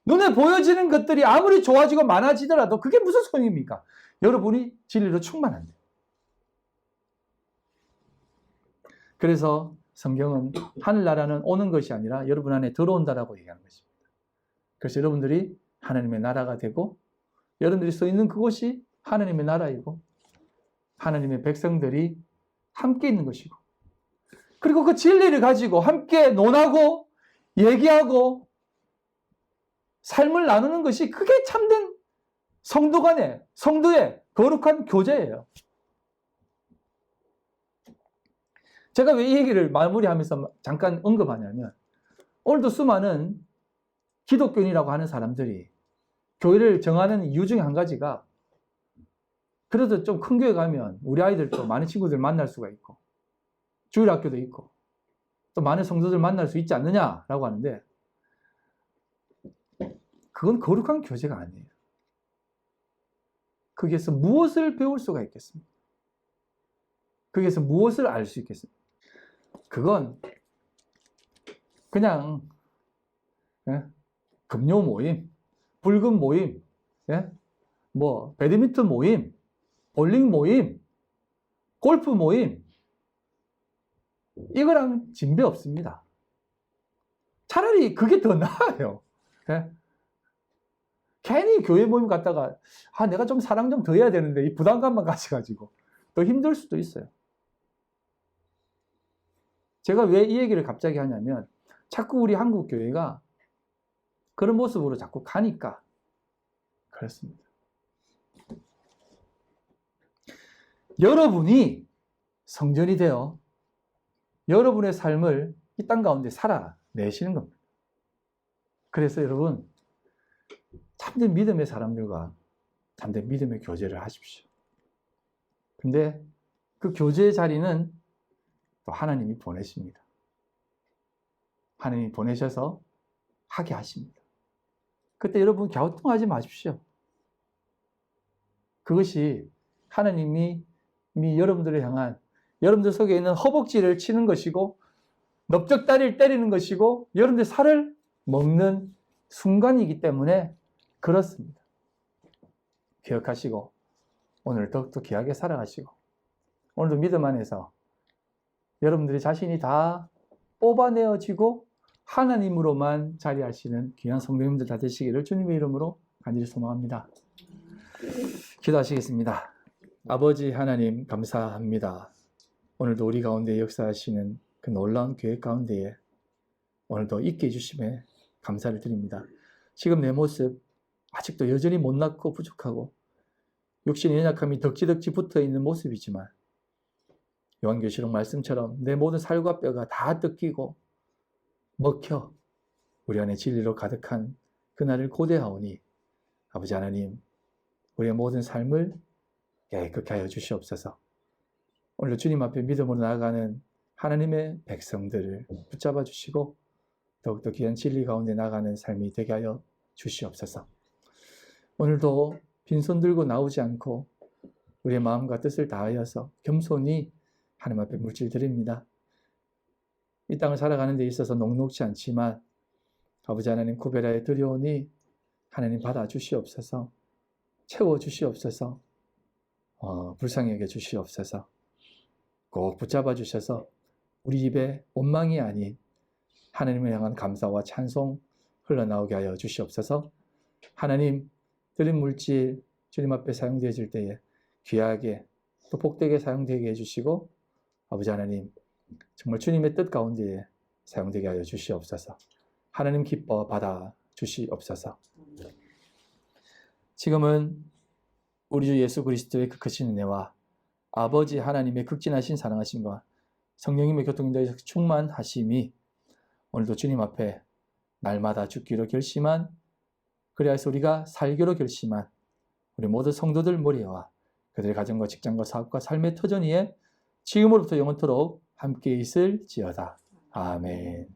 [SPEAKER 1] 눈에 보여지는 것들이 아무리 좋아지고 많아지더라도 그게 무슨 소용입니까? 여러분이 진리로 충만한데. 그래서 성경은 하늘나라는 오는 것이 아니라 여러분 안에 들어온다라고 얘기하는 것입니다. 그래서 여러분들이 하나님의 나라가 되고 여러분들이 서 있는 그곳이 하나님의 나라이고 하나님의 백성들이 함께 있는 것이고 그리고 그 진리를 가지고 함께 논하고 얘기하고 삶을 나누는 것이 그게 참된 성도 간의, 성도의 거룩한 교제예요. 제가 왜 이 얘기를 마무리하면서 잠깐 언급하냐면 오늘도 수많은 기독교인이라고 하는 사람들이 교회를 정하는 이유 중에 한 가지가 그래도 좀 큰 교회 가면 우리 아이들도 많은 친구들 만날 수가 있고 주일학교도 있고 또 많은 성도들 만날 수 있지 않느냐라고 하는데 그건 거룩한 교제가 아니에요. 거기에서 무엇을 배울 수가 있겠습니까? 거기에서 무엇을 알 수 있겠습니까? 그건 그냥 금요 모임, 불금 모임, 뭐 배드민턴 모임, 볼링 모임, 골프 모임 이거랑 진배 없습니다. 차라리 그게 더 나아요. 괜히 교회 모임 갔다가 내가 좀 사랑 좀 더 해야 되는데 이 부담감만 가져가지고 더 힘들 수도 있어요. 제가 왜 이 얘기를 갑자기 하냐면 자꾸 우리 한국 교회가 그런 모습으로 자꾸 가니까 그렇습니다. 여러분이 성전이 되어 여러분의 삶을 이 땅 가운데 살아내시는 겁니다. 그래서 여러분 참된 믿음의 사람들과 참된 믿음의 교제를 하십시오. 근데 그 교제의 자리는 또 하나님이 보내십니다. 하나님이 보내셔서 하게 하십니다. 그때 여러분 갸우뚱하지 마십시오. 그것이 하나님이 여러분들을 향한 여러분들 속에 있는 허벅지를 치는 것이고 넓적다리를 때리는 것이고 여러분들 살을 먹는 순간이기 때문에 그렇습니다. 기억하시고 오늘 더욱더 귀하게 살아가시고 오늘도 믿음 안에서 여러분들의 자신이 다 뽑아내어지고 하나님으로만 자리하시는 귀한 성도님들 다 되시기를 주님의 이름으로 간절히 소망합니다. 기도하시겠습니다. 아버지 하나님 감사합니다. 오늘도 우리 가운데 역사하시는 그 놀라운 계획 가운데에 오늘도 있게 해주심에 감사를 드립니다. 지금 내 모습 아직도 여전히 못났고 부족하고 육신의 연약함이 덕지덕지 붙어있는 모습이지만 요한계시록 말씀처럼 내 모든 살과 뼈가 다 뜯기고 먹혀 우리 안에 진리로 가득한 그날을 고대하오니 아버지 하나님, 우리의 모든 삶을 깨끗게 하여 주시옵소서. 오늘 주님 앞에 믿음으로 나아가는 하나님의 백성들을 붙잡아 주시고 더욱더 귀한 진리 가운데 나가는 삶이 되게 하여 주시옵소서. 오늘도 빈손 들고 나오지 않고 우리의 마음과 뜻을 다하여서 겸손히 하나님 앞에 물질 드립니다. 이 땅을 살아가는 데 있어서 녹록지 않지만 아버지 하나님 구별하여 드려오니 하나님 받아 주시옵소서. 채워 주시옵소서. 불쌍히 여겨 주시옵소서. 꼭 붙잡아 주셔서 우리 입에 원망이 아닌 하나님을 향한 감사와 찬송 흘러나오게 하여 주시옵소서. 하나님 드린 물질 주님 앞에 사용되어질 때에 귀하게 또 복되게 사용되게 해주시고 아버지 하나님 정말 주님의 뜻 가운데에 사용되게 하여 주시옵소서. 하나님 기뻐 받아 주시옵소서. 지금은 우리 주 예수 그리스도의 그 크신 은혜와 아버지 하나님의 극진하신 사랑하심과 성령님의 교통인도에서 충만하심이 오늘도 주님 앞에 날마다 죽기로 결심한, 그리하여서 우리가 살기로 결심한 우리 모든 성도들 머리와 그들의 가정과 직장과 사업과 삶의 터전 위에 지금으로부터 영원토록 함께 있을지어다. 아멘.